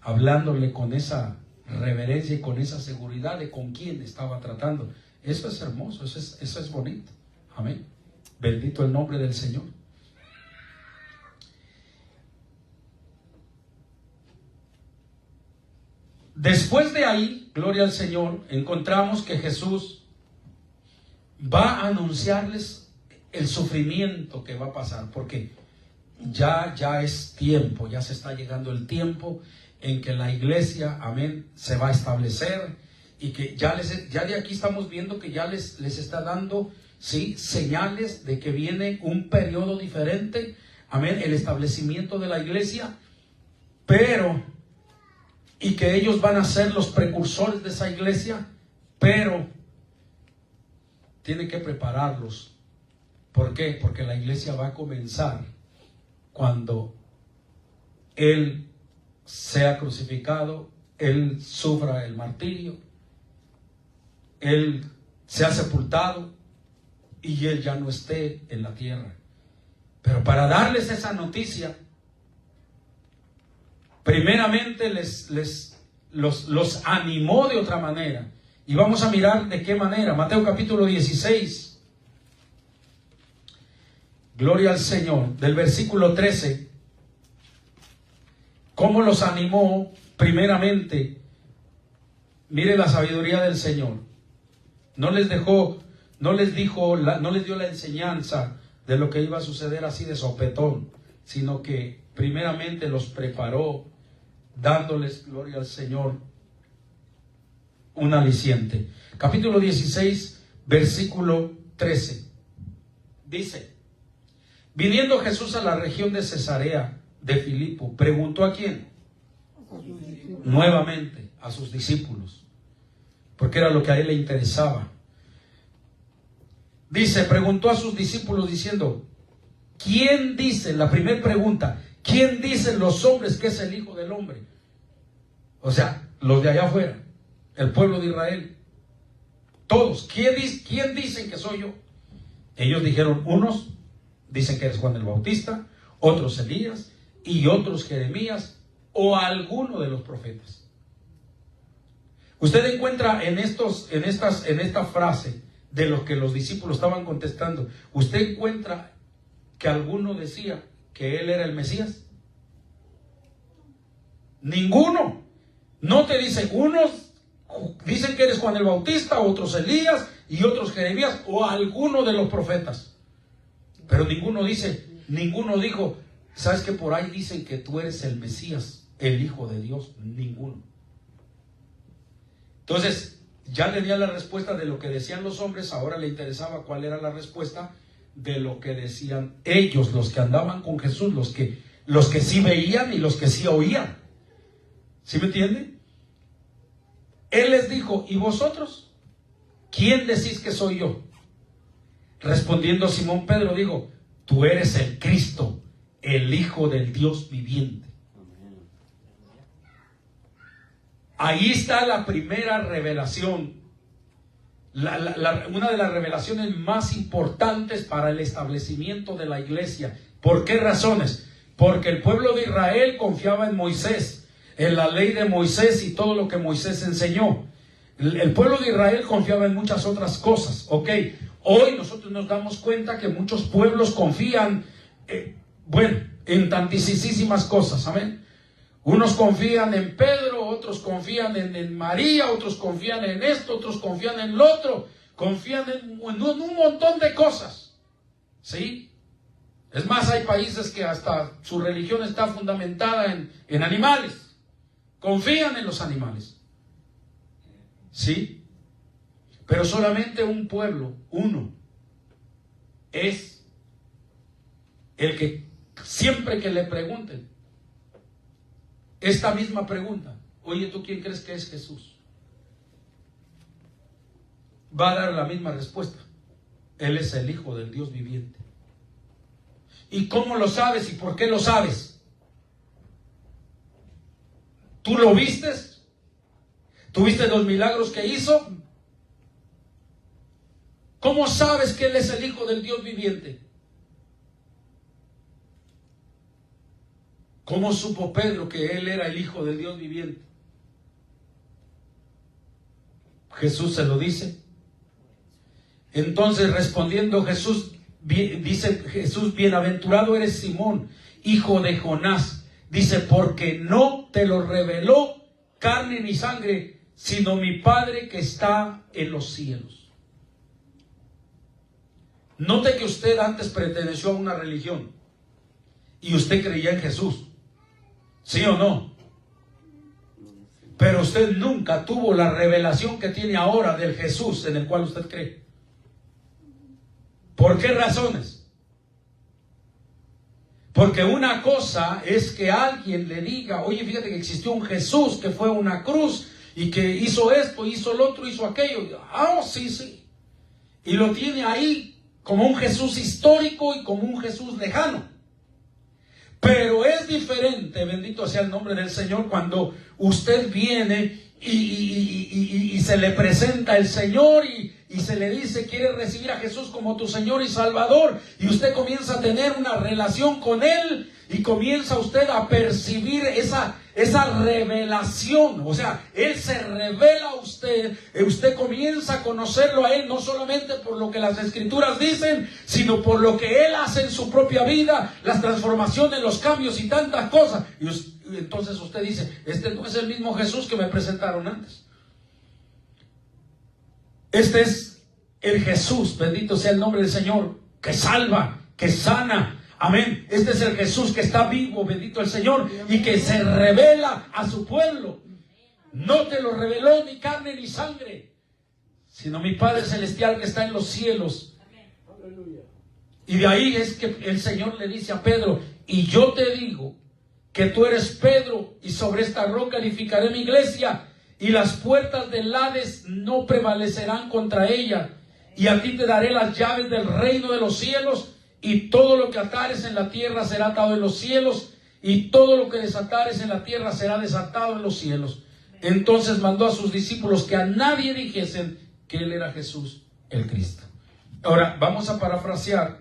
hablándole con esa reverencia y con esa seguridad de con quién estaba tratando. Eso es hermoso, eso es bonito. Amén. Bendito el nombre del Señor. Después de ahí, gloria al Señor, encontramos que Jesús va a anunciarles el sufrimiento que va a pasar, porque ya es tiempo, ya se está llegando el tiempo en que la iglesia, amén, se va a establecer, y que ya de aquí estamos viendo que ya les está dando, sí, señales de que viene un periodo diferente, amén, el establecimiento de la iglesia, y que ellos van a ser los precursores de esa iglesia, pero tienen que prepararlos. ¿Por qué? Porque la iglesia va a comenzar cuando Él sea crucificado, Él sufra el martirio, Él sea sepultado y Él ya no esté en la tierra. Pero para darles esa noticia, primeramente los animó de otra manera. Y vamos a mirar de qué manera. Mateo capítulo 16. Gloria al Señor. Del versículo 13. ¿Cómo los animó? Primeramente, mire la sabiduría del Señor. No les dio la enseñanza de lo que iba a suceder así de sopetón, sino que primeramente los preparó, dándoles, gloria al Señor, un aliciente. Capítulo 16, versículo 13. Dice: viniendo Jesús a la región de Cesarea de Filipo, preguntó ¿a quién? Nuevamente a sus discípulos, porque era lo que a él le interesaba. Dice, preguntó a sus discípulos diciendo: ¿quién dice? La primera pregunta: ¿quién dicen los hombres que es el Hijo del Hombre? O sea, los de allá afuera, el pueblo de Israel, todos. ¿Quién dicen que soy yo? Ellos dijeron, unos dicen que eres Juan el Bautista, otros Elías, y otros Jeremías, o alguno de los profetas. Usted encuentra en esta frase de los que los discípulos estaban contestando, usted encuentra que alguno decía que él era el Mesías. Ninguno. No te dicen, unos dicen que eres Juan el Bautista, otros Elías y otros Jeremías o alguno de los profetas. Pero ninguno dijo, ¿sabes que por ahí dicen que tú eres el Mesías, el Hijo de Dios? Ninguno. Entonces, ya tenía la respuesta de lo que decían los hombres, ahora le interesaba cuál era la respuesta de lo que decían ellos, los que andaban con Jesús, los que sí veían y los que sí oían. ¿Sí me entiende? Él les dijo, ¿y vosotros? ¿Quién decís que soy yo? Respondiendo Simón Pedro dijo, tú eres el Cristo, el Hijo del Dios viviente. Ahí está la primera revelación, una de las revelaciones más importantes para el establecimiento de la iglesia. ¿Por qué razones? Porque el pueblo de Israel confiaba en Moisés, en la ley de Moisés y todo lo que Moisés enseñó. El pueblo de Israel confiaba en muchas otras cosas. Ok, hoy nosotros nos damos cuenta que muchos pueblos confían, en tantísimas cosas. Amén. Unos confían en Pedro, otros confían en María, otros confían en esto, otros confían en lo otro, confían en un montón de cosas. ¿Sí? Es más, hay países que hasta su religión está fundamentada en animales. Confían en los animales. ¿Sí? Pero solamente un pueblo, uno, es el que siempre que le pregunten esta misma pregunta, oye, ¿tú quién crees que es Jesús? Va a dar la misma respuesta. Él es el Hijo del Dios viviente. ¿Y cómo lo sabes y por qué lo sabes? ¿Tú lo vistes? ¿Tú viste los milagros que hizo? ¿Cómo sabes que Él es el Hijo del Dios viviente? ¿Cómo supo Pedro que Él era el Hijo del Dios viviente? Jesús se lo dice. Entonces respondiendo Jesús, dice Jesús, bienaventurado eres Simón, hijo de Jonás. Dice, porque no te lo reveló carne ni sangre, sino mi Padre que está en los cielos. Note que usted antes perteneció a una religión y usted creía en Jesús. ¿Sí o no? Pero usted nunca tuvo la revelación que tiene ahora del Jesús en el cual usted cree. ¿Por qué razones? Porque una cosa es que alguien le diga, oye, fíjate que existió un Jesús que fue a una cruz y que hizo esto, hizo lo otro, hizo aquello. Ah, sí, sí. Y lo tiene ahí como un Jesús histórico y como un Jesús lejano. Pero es diferente, bendito sea el nombre del Señor, cuando usted viene y se le presenta el Señor y se le dice, ¿quieres recibir a Jesús como tu Señor y Salvador? Y usted comienza a tener una relación con Él y comienza usted a percibir esa revelación. O sea, Él se revela a usted, usted comienza a conocerlo a Él, no solamente por lo que las Escrituras dicen, sino por lo que Él hace en su propia vida, las transformaciones, los cambios y tantas cosas. Y entonces usted dice, este no es el mismo Jesús que me presentaron antes. Este es el Jesús, bendito sea el nombre del Señor, que salva, que sana. Amén. Este es el Jesús que está vivo, bendito el Señor, y que se revela a su pueblo. No te lo reveló ni carne ni sangre, sino mi Padre Celestial que está en los cielos. Y de ahí es que el Señor le dice a Pedro, y yo te digo que tú eres Pedro, y sobre esta roca edificaré mi iglesia, y las puertas del Hades no prevalecerán contra ella. Y a ti te daré las llaves del reino de los cielos, y todo lo que atares en la tierra será atado en los cielos, y todo lo que desatares en la tierra será desatado en los cielos. Entonces mandó a sus discípulos que a nadie dijesen que Él era Jesús el Cristo. Ahora vamos a parafrasear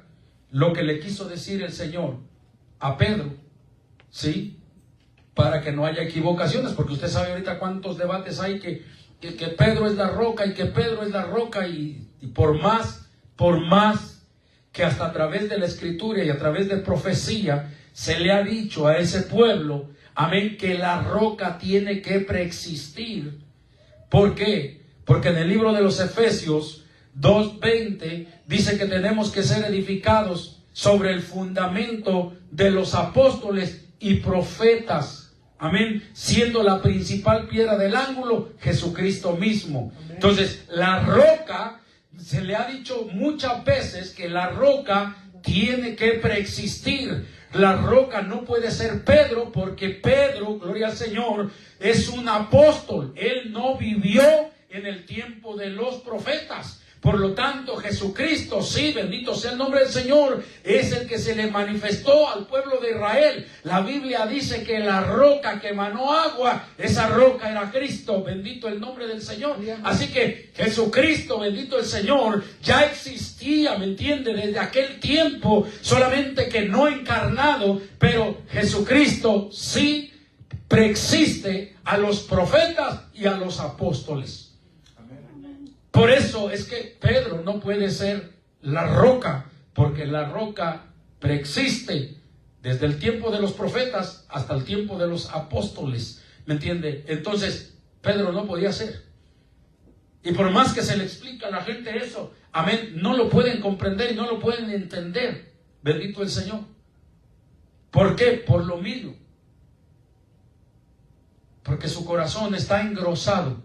lo que le quiso decir el Señor a Pedro, ¿sí? Para que no haya equivocaciones, porque usted sabe ahorita cuántos debates hay que Pedro es la roca y que Pedro es la roca, y por más que hasta a través de la Escritura y a través de profecía se le ha dicho a ese pueblo, amén, que la roca tiene que preexistir. ¿Por qué? Porque en el libro de los Efesios 2:20 dice que tenemos que ser edificados sobre el fundamento de los apóstoles y profetas. Amén. Siendo la principal piedra del ángulo Jesucristo mismo. Entonces, la roca, se le ha dicho muchas veces que la roca tiene que preexistir. La roca no puede ser Pedro, porque Pedro, gloria al Señor, es un apóstol. Él no vivió en el tiempo de los profetas. Por lo tanto, Jesucristo, sí, bendito sea el nombre del Señor, es el que se le manifestó al pueblo de Israel. La Biblia dice que la roca que emanó agua, esa roca era Cristo, bendito el nombre del Señor. Así que Jesucristo, bendito el Señor, ya existía, ¿me entiende? Desde aquel tiempo, solamente que no encarnado, pero Jesucristo sí preexiste a los profetas y a los apóstoles. Por eso es que Pedro no puede ser la roca, porque la roca preexiste desde el tiempo de los profetas hasta el tiempo de los apóstoles, ¿me entiende? Entonces Pedro no podía ser. Y por más que se le explica a la gente eso, amén, no lo pueden comprender y no lo pueden entender. Bendito el Señor. ¿Por qué? Por lo mismo. Porque su corazón está engrosado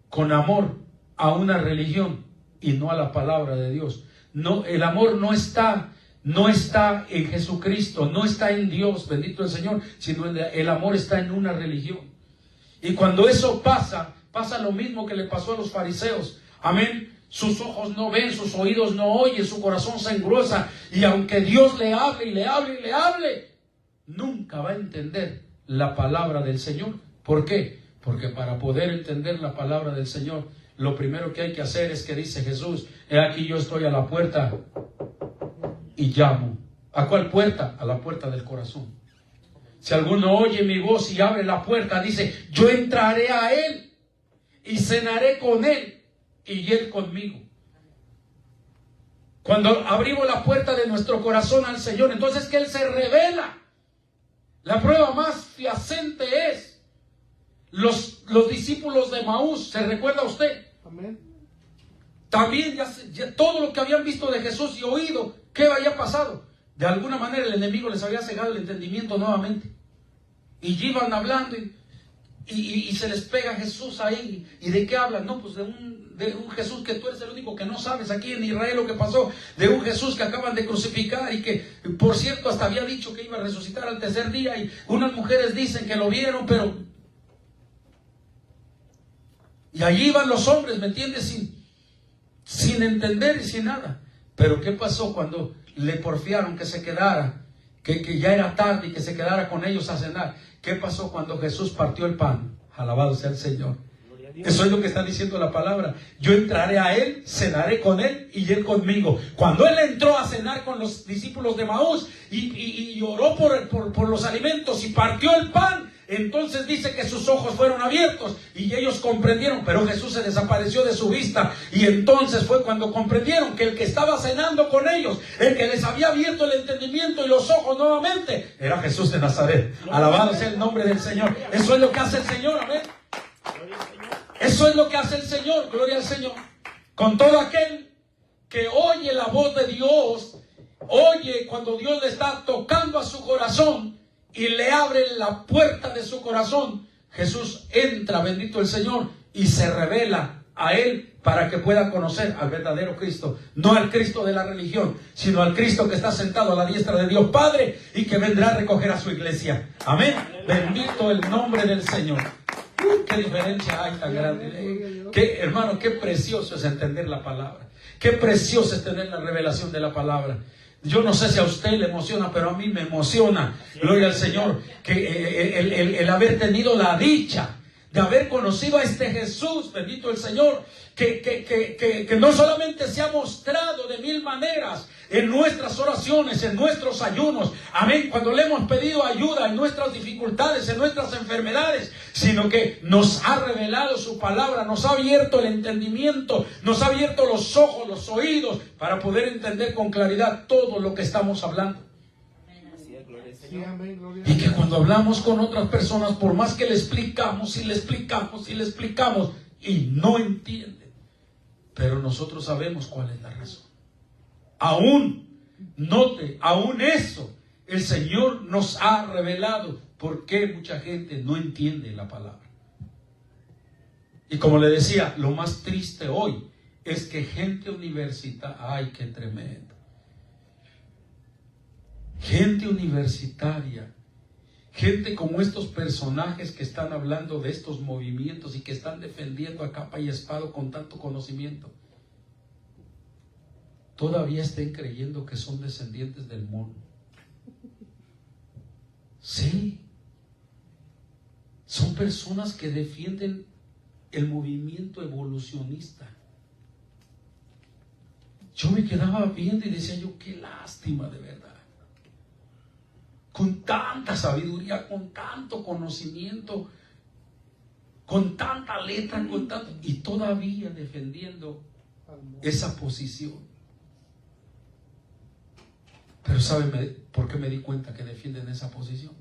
con amor a una religión y no a la palabra de Dios. No, el amor no está en Jesucristo, no está en Dios, bendito el Señor, sino el amor está en una religión. Y cuando eso pasa lo mismo que le pasó a los fariseos. Amén. Sus ojos no ven, sus oídos no oyen, su corazón se engrosa, y aunque Dios le hable y le hable y le hable, nunca va a entender la palabra del Señor. ¿Por qué? Porque para poder entender la palabra del Señor, lo primero que hay que hacer es que dice Jesús: he aquí yo estoy a la puerta y llamo. ¿A cuál puerta? A la puerta del corazón. Si alguno oye mi voz y abre la puerta, dice, yo entraré a él y cenaré con él y él conmigo. Cuando abrimos la puerta de nuestro corazón al Señor, entonces que Él se revela. La prueba más fehaciente es los discípulos de Maús. ¿Se recuerda usted? Amén. También ya todo lo que habían visto de Jesús y oído, ¿qué había pasado? De alguna manera el enemigo les había cegado el entendimiento nuevamente. Y iban hablando y se les pega Jesús ahí. ¿Y de qué hablan? No, pues de un Jesús que tú eres el único que no sabes aquí en Israel lo que pasó. De un Jesús que acaban de crucificar y que, por cierto, hasta había dicho que iba a resucitar al tercer día. Y unas mujeres dicen que lo vieron, pero... Y allí iban los hombres, ¿me entiendes? Sin entender y sin nada. Pero ¿qué pasó cuando le porfiaron que se quedara? Que ya era tarde y que se quedara con ellos a cenar. ¿Qué pasó cuando Jesús partió el pan? Alabado sea el Señor. Eso es lo que está diciendo la palabra. Yo entraré a él, cenaré con él y él conmigo. Cuando él entró a cenar con los discípulos de Maús y oró por los alimentos y partió el pan, entonces dice que sus ojos fueron abiertos y ellos comprendieron, pero Jesús se desapareció de su vista. Y entonces fue cuando comprendieron que el que estaba cenando con ellos, el que les había abierto el entendimiento y los ojos nuevamente, era Jesús de Nazaret. Alabado sea el nombre del Señor. Eso es lo que hace el Señor, amén. Eso es lo que hace el Señor, gloria al Señor. Con todo aquel que oye la voz de Dios, oye cuando Dios le está tocando a su corazón y le abre la puerta de su corazón, Jesús entra, bendito el Señor, y se revela a él para que pueda conocer al verdadero Cristo. No al Cristo de la religión, sino al Cristo que está sentado a la diestra de Dios Padre y que vendrá a recoger a su iglesia. Amén. Bendito el nombre del Señor. Qué diferencia hay tan grande. Hermano, qué precioso es entender la palabra. Qué precioso es tener la revelación de la palabra. Yo no sé si a usted le emociona, pero a mí me emociona, gloria al Señor, que el haber tenido la dicha de haber conocido a este Jesús, bendito el Señor, que no solamente se ha mostrado de mil maneras en nuestras oraciones, en nuestros ayunos, amén, cuando le hemos pedido ayuda en nuestras dificultades, en nuestras enfermedades, sino que nos ha revelado su palabra, nos ha abierto el entendimiento, nos ha abierto los ojos, los oídos, para poder entender con claridad todo lo que estamos hablando. Y que cuando hablamos con otras personas, por más que le explicamos y le explicamos y le explicamos, y no entienden, pero nosotros sabemos cuál es la razón. Aún, note, aún eso, el Señor nos ha revelado por qué mucha gente no entiende la palabra. Y como le decía, lo más triste hoy es que gente universitaria, ay, qué tremendo. Gente universitaria, gente como estos personajes que están hablando de estos movimientos y que están defendiendo a capa y espada con tanto conocimiento, todavía estén creyendo que son descendientes del mono. Sí, son personas que defienden el movimiento evolucionista. Yo me quedaba viendo y decía yo, qué lástima de verdad. Con tanta sabiduría, con tanto conocimiento, con tanta letra, y todavía defendiendo esa posición. Pero ¿sabe por qué me di cuenta que defienden esa posición?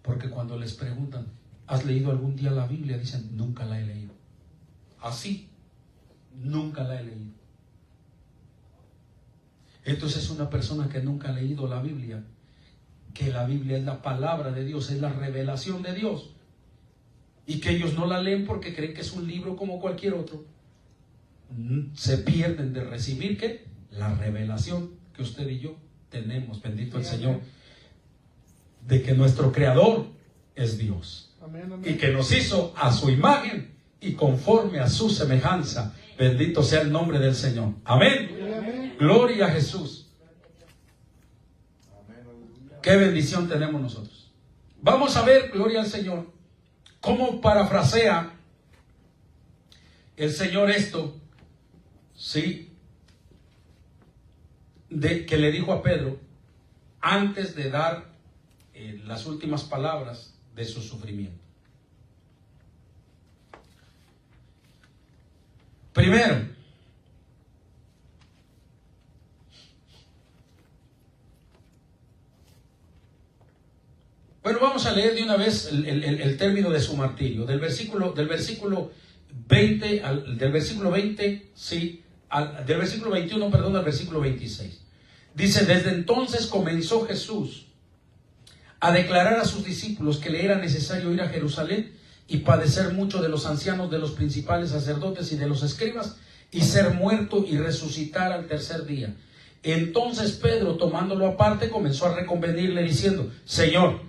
Porque cuando les preguntan, ¿has leído algún día la Biblia? Dicen, nunca la he leído. Así, nunca la he leído. Entonces es una persona que nunca ha leído la Biblia, que la Biblia es la palabra de Dios, es la revelación de Dios, y que ellos no la leen porque creen que es un libro como cualquier otro. Se pierden de recibir ¿qué? La revelación que usted y yo tenemos, bendito el Señor, de que nuestro Creador es Dios. Amén, amén. Y que nos hizo a su imagen y conforme a su semejanza. Bendito sea el nombre del Señor. Amén. Amén. Gloria a Jesús. Qué bendición tenemos nosotros. Vamos a ver, gloria al Señor, cómo parafrasea el Señor esto, ¿sí? Que le dijo a Pedro antes de dar las últimas palabras de su sufrimiento. Primero, bueno, vamos a leer de una vez el término de su martirio, del versículo 20 del versículo 20, sí, del versículo 21, perdón, al versículo 26. Dice, desde entonces comenzó Jesús a declarar a sus discípulos que le era necesario ir a Jerusalén y padecer mucho de los ancianos, de los principales sacerdotes y de los escribas, y ser muerto y resucitar al tercer día. Entonces Pedro, tomándolo aparte, comenzó a reconvenirle diciendo, Señor,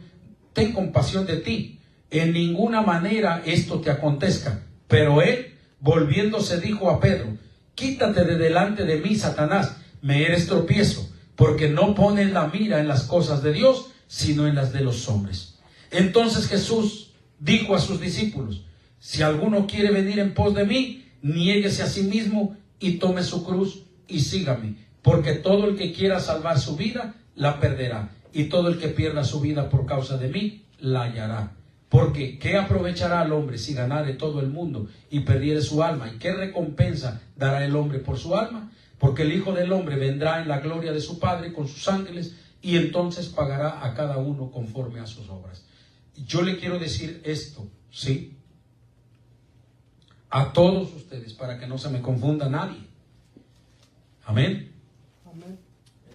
ten compasión de ti, en ninguna manera esto te acontezca. Pero él, volviéndose, dijo a Pedro, quítate de delante de mí, Satanás, me eres tropiezo, porque no pones la mira en las cosas de Dios, sino en las de los hombres. Entonces Jesús dijo a sus discípulos, si alguno quiere venir en pos de mí, niéguese a sí mismo y tome su cruz y sígame, porque todo el que quiera salvar su vida, la perderá, y todo el que pierda su vida por causa de mí, la hallará. Porque ¿qué aprovechará al hombre si ganare todo el mundo y perdiere su alma? ¿Y qué recompensa dará el hombre por su alma? Porque el Hijo del Hombre vendrá en la gloria de su Padre con sus ángeles, y entonces pagará a cada uno conforme a sus obras. Yo le quiero decir esto, ¿sí? A todos ustedes, para que no se me confunda nadie. Amén. Amén.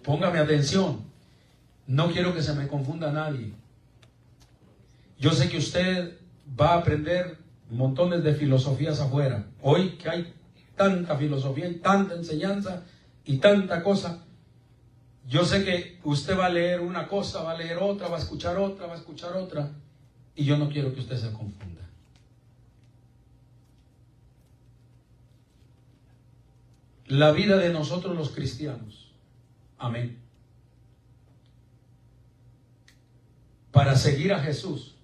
Póngame atención. No quiero que se me confunda nadie. Yo sé que usted va a aprender montones de filosofías afuera. Hoy que hay tanta filosofía y tanta enseñanza y tanta cosa, yo sé que usted va a leer una cosa, va a leer otra, va a escuchar otra, va a escuchar otra, y yo no quiero que usted se confunda. La vida de nosotros los cristianos, amén, para seguir a Jesús,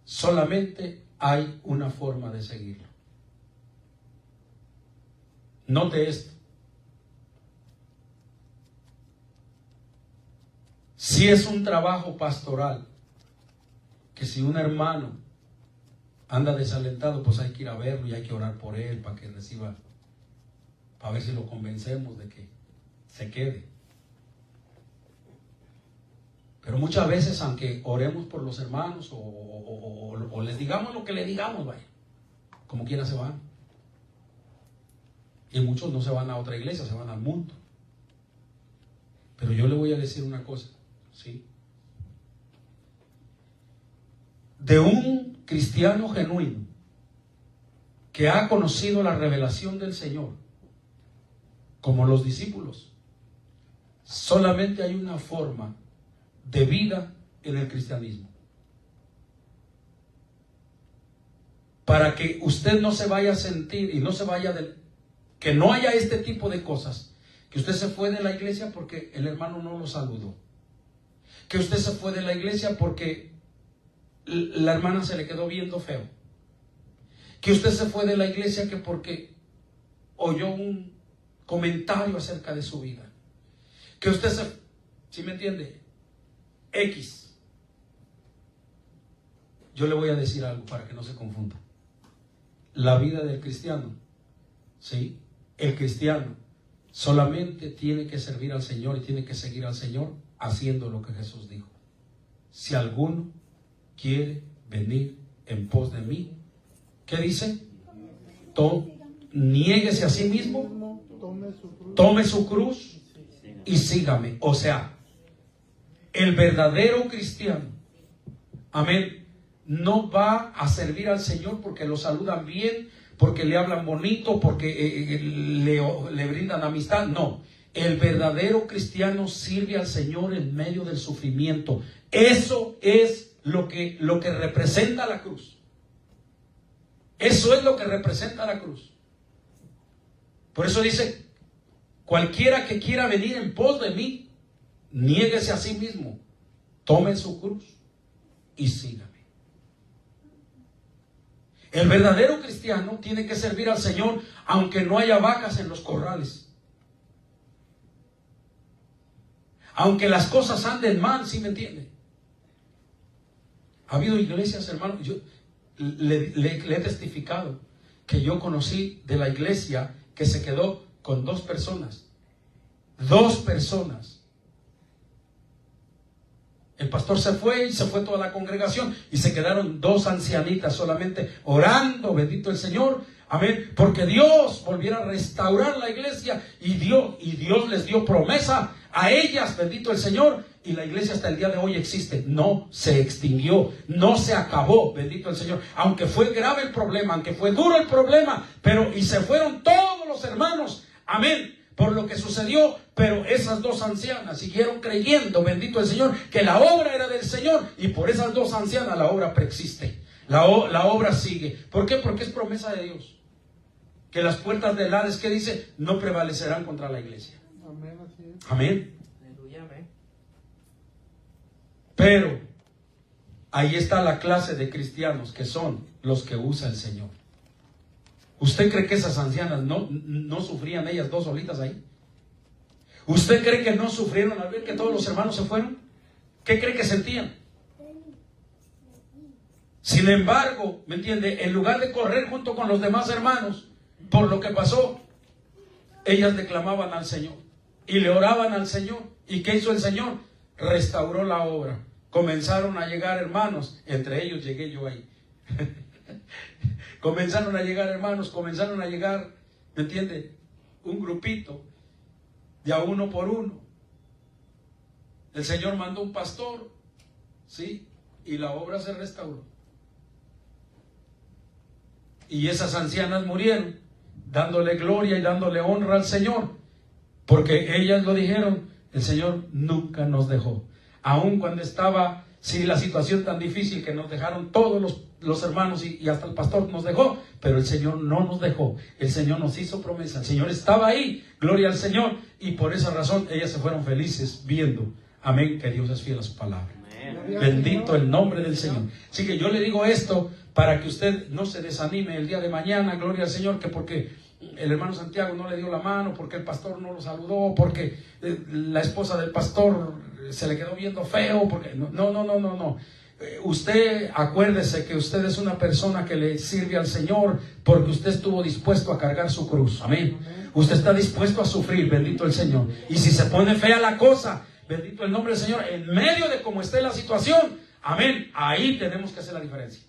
solamente hay una forma de seguirlo. Note esto. Si es un trabajo pastoral, que si un hermano anda desalentado, pues hay que ir a verlo y hay que orar por él para que reciba, para ver si lo convencemos de que se quede. Pero muchas veces, aunque oremos por los hermanos o les digamos lo que le digamos, vaya, como quiera se van. Y muchos no se van a otra iglesia, se van al mundo. Pero yo le voy a decir una cosa, ¿sí? De un cristiano genuino que ha conocido la revelación del Señor, como los discípulos, solamente hay una forma de vida en el cristianismo. Para que usted no se vaya a sentir y no se vaya que no haya este tipo de cosas, Que usted se fue de la iglesia porque el hermano no lo saludó. Que usted se fue de la iglesia porque la hermana se le quedó viendo feo. Que usted se fue de la iglesia que porque oyó un comentario acerca de su vida. Que usted se... ¿Sí me entiende? X. Yo le voy a decir algo para que no se confunda. La vida del cristiano, ¿sí? El cristiano solamente tiene que servir al Señor y tiene que seguir al Señor haciendo lo que Jesús dijo. Si alguno quiere venir en pos de mí, ¿qué dice? Niéguese a sí mismo, tome su cruz y sígame. O sea, el verdadero cristiano, amén, no va a servir al Señor porque lo saludan bien, porque le hablan bonito, porque le brindan amistad. No, el verdadero cristiano sirve al Señor en medio del sufrimiento. Eso es lo que representa la cruz. Eso es lo que representa la cruz. Por eso dice, cualquiera que quiera venir en pos de mí, niéguese a sí mismo, tome su cruz y sígame. El verdadero cristiano tiene que servir al Señor aunque no haya vacas en los corrales. Aunque las cosas anden mal, ¿sí me entiende? Ha habido iglesias, hermano, yo le he testificado que yo conocí de la iglesia que se quedó con 2 personas. 2 personas. El pastor se fue y se fue toda la congregación y se quedaron 2 ancianitas solamente orando, bendito el Señor, amén, porque Dios volviera a restaurar la iglesia y Dios les dio promesa a ellas, bendito el Señor, y la iglesia hasta el día de hoy existe, no se extinguió, no se acabó, bendito el Señor, aunque fue grave el problema, aunque fue duro el problema, y se fueron todos los hermanos, amén, por lo que sucedió, pero esas 2 ancianas siguieron creyendo, bendito el Señor, que la obra era del Señor, y por esas 2 ancianas la obra preexiste, la obra sigue. ¿Por qué? Porque es promesa de Dios, que las puertas del Hades, ¿qué dice? No prevalecerán contra la iglesia. Amén, así es. Amén. Aleluya, amén. Pero ahí está la clase de cristianos que son los que usa el Señor. ¿Usted cree que esas ancianas no sufrían ellas 2 solitas ahí? ¿Usted cree que no sufrieron al ver que todos los hermanos se fueron? ¿Qué cree que sentían? Sin embargo, ¿me entiende? En lugar de correr junto con los demás hermanos por lo que pasó, ellas declamaban al Señor y le oraban al Señor. ¿Y qué hizo el Señor? Restauró la obra. Comenzaron a llegar hermanos, entre ellos llegué yo ahí. Comenzaron a llegar hermanos, comenzaron a llegar, ¿me entiende? Un grupito, de a uno por uno. El Señor mandó un pastor, ¿sí? Y la obra se restauró. Y esas ancianas murieron, dándole gloria y dándole honra al Señor, porque ellas lo dijeron, el Señor nunca nos dejó. Aun cuando estaba, sí, la situación tan difícil que nos dejaron todos los hermanos y hasta el pastor nos dejó, pero el Señor no nos dejó. El Señor nos hizo promesa, el Señor estaba ahí, gloria al Señor, y por esa razón ellas se fueron felices viendo, amén, que Dios es fiel a su palabra. Amén. Bendito el nombre del Señor. Así que yo le digo esto para que usted no se desanime el día de mañana, gloria al Señor, que porque el hermano Santiago no le dio la mano, porque el pastor no lo saludó, porque la esposa del pastor se le quedó viendo feo, porque no. Usted acuérdese que usted es una persona que le sirve al Señor porque usted estuvo dispuesto a cargar su cruz. Amén. Usted está dispuesto a sufrir, bendito el Señor. Y si se pone fea la cosa, bendito el nombre del Señor, en medio de cómo esté la situación, amén, ahí tenemos que hacer la diferencia.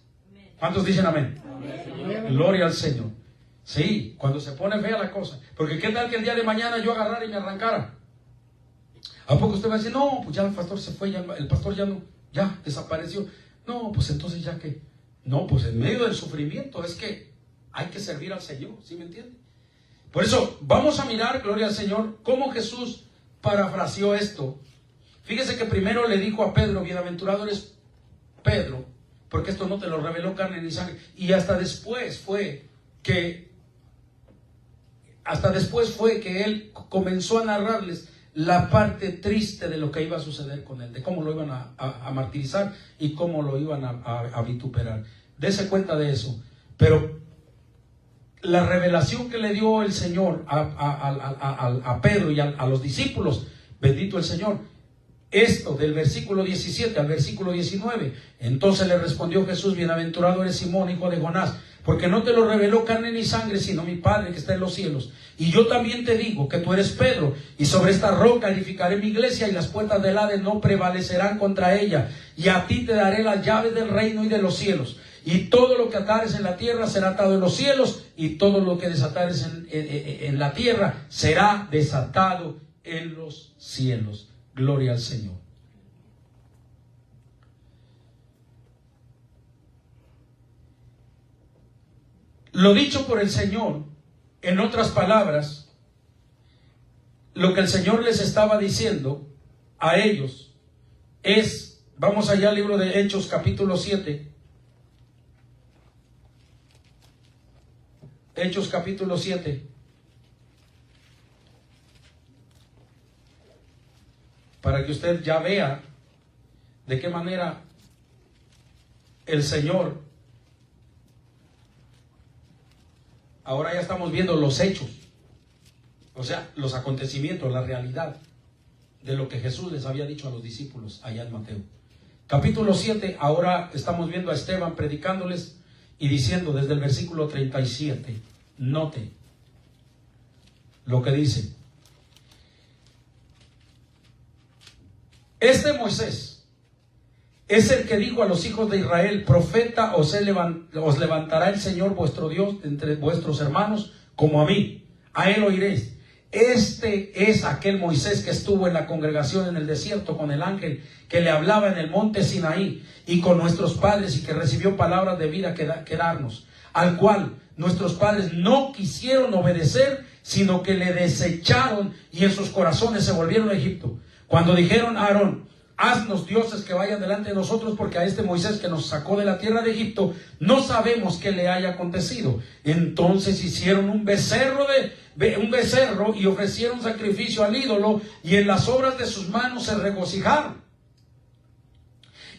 ¿Cuántos dicen amén? Amén. Gloria al Señor. Sí, cuando se pone fea la cosa. Porque qué tal que el día de mañana yo agarrara y me arrancara. ¿A poco usted va a decir, no, pues ya el pastor se fue, ya el pastor ya desapareció? No, pues entonces ya que, no, pues en medio del sufrimiento es que hay que servir al Señor, ¿sí me entiende? Por eso vamos a mirar, gloria al Señor, cómo Jesús parafraseó esto. Fíjese que primero le dijo a Pedro, bienaventurado eres Pedro, porque esto no te lo reveló carne ni sangre. Y hasta después fue que hasta después fue que él comenzó a narrarles la parte triste de lo que iba a suceder con él, de cómo lo iban a martirizar y cómo lo iban a vituperar. Dese cuenta de eso. Pero la revelación que le dio el Señor a Pedro y a los discípulos, bendito el Señor, esto del versículo 17 al versículo 19, entonces le respondió Jesús: bienaventurado eres Simón, hijo de Jonás, porque no te lo reveló carne ni sangre, sino mi Padre que está en los cielos. Y yo también te digo que tú eres Pedro, y sobre esta roca edificaré mi iglesia, y las puertas del Hades no prevalecerán contra ella. Y a ti te daré las llaves del reino y de los cielos. Y todo lo que atares en la tierra será atado en los cielos, y todo lo que desatares en la tierra será desatado en los cielos. Gloria al Señor. Lo dicho por el Señor, en otras palabras, lo que el Señor les estaba diciendo a ellos es, vamos allá al libro de Hechos capítulo 7. Hechos capítulo 7. Para que usted ya vea de qué manera el Señor, ahora ya estamos viendo los hechos, o sea, los acontecimientos, la realidad de lo que Jesús les había dicho a los discípulos allá en Mateo. Capítulo 7, ahora estamos viendo a Esteban predicándoles y diciendo desde el versículo 37, note lo que dice. Este Moisés es el que dijo a los hijos de Israel: profeta os levantará el Señor vuestro Dios entre vuestros hermanos como a mí, a él oiréis. Este es aquel Moisés que estuvo en la congregación en el desierto con el ángel que le hablaba en el monte Sinaí y con nuestros padres, y que recibió palabras de vida que darnos, al cual nuestros padres no quisieron obedecer, sino que le desecharon, y en sus corazones se volvieron a Egipto. Cuando dijeron a Aarón: haznos dioses que vayan delante de nosotros, porque a este Moisés que nos sacó de la tierra de Egipto no sabemos qué le haya acontecido. Entonces hicieron un becerro y ofrecieron sacrificio al ídolo, y en las obras de sus manos se regocijaron.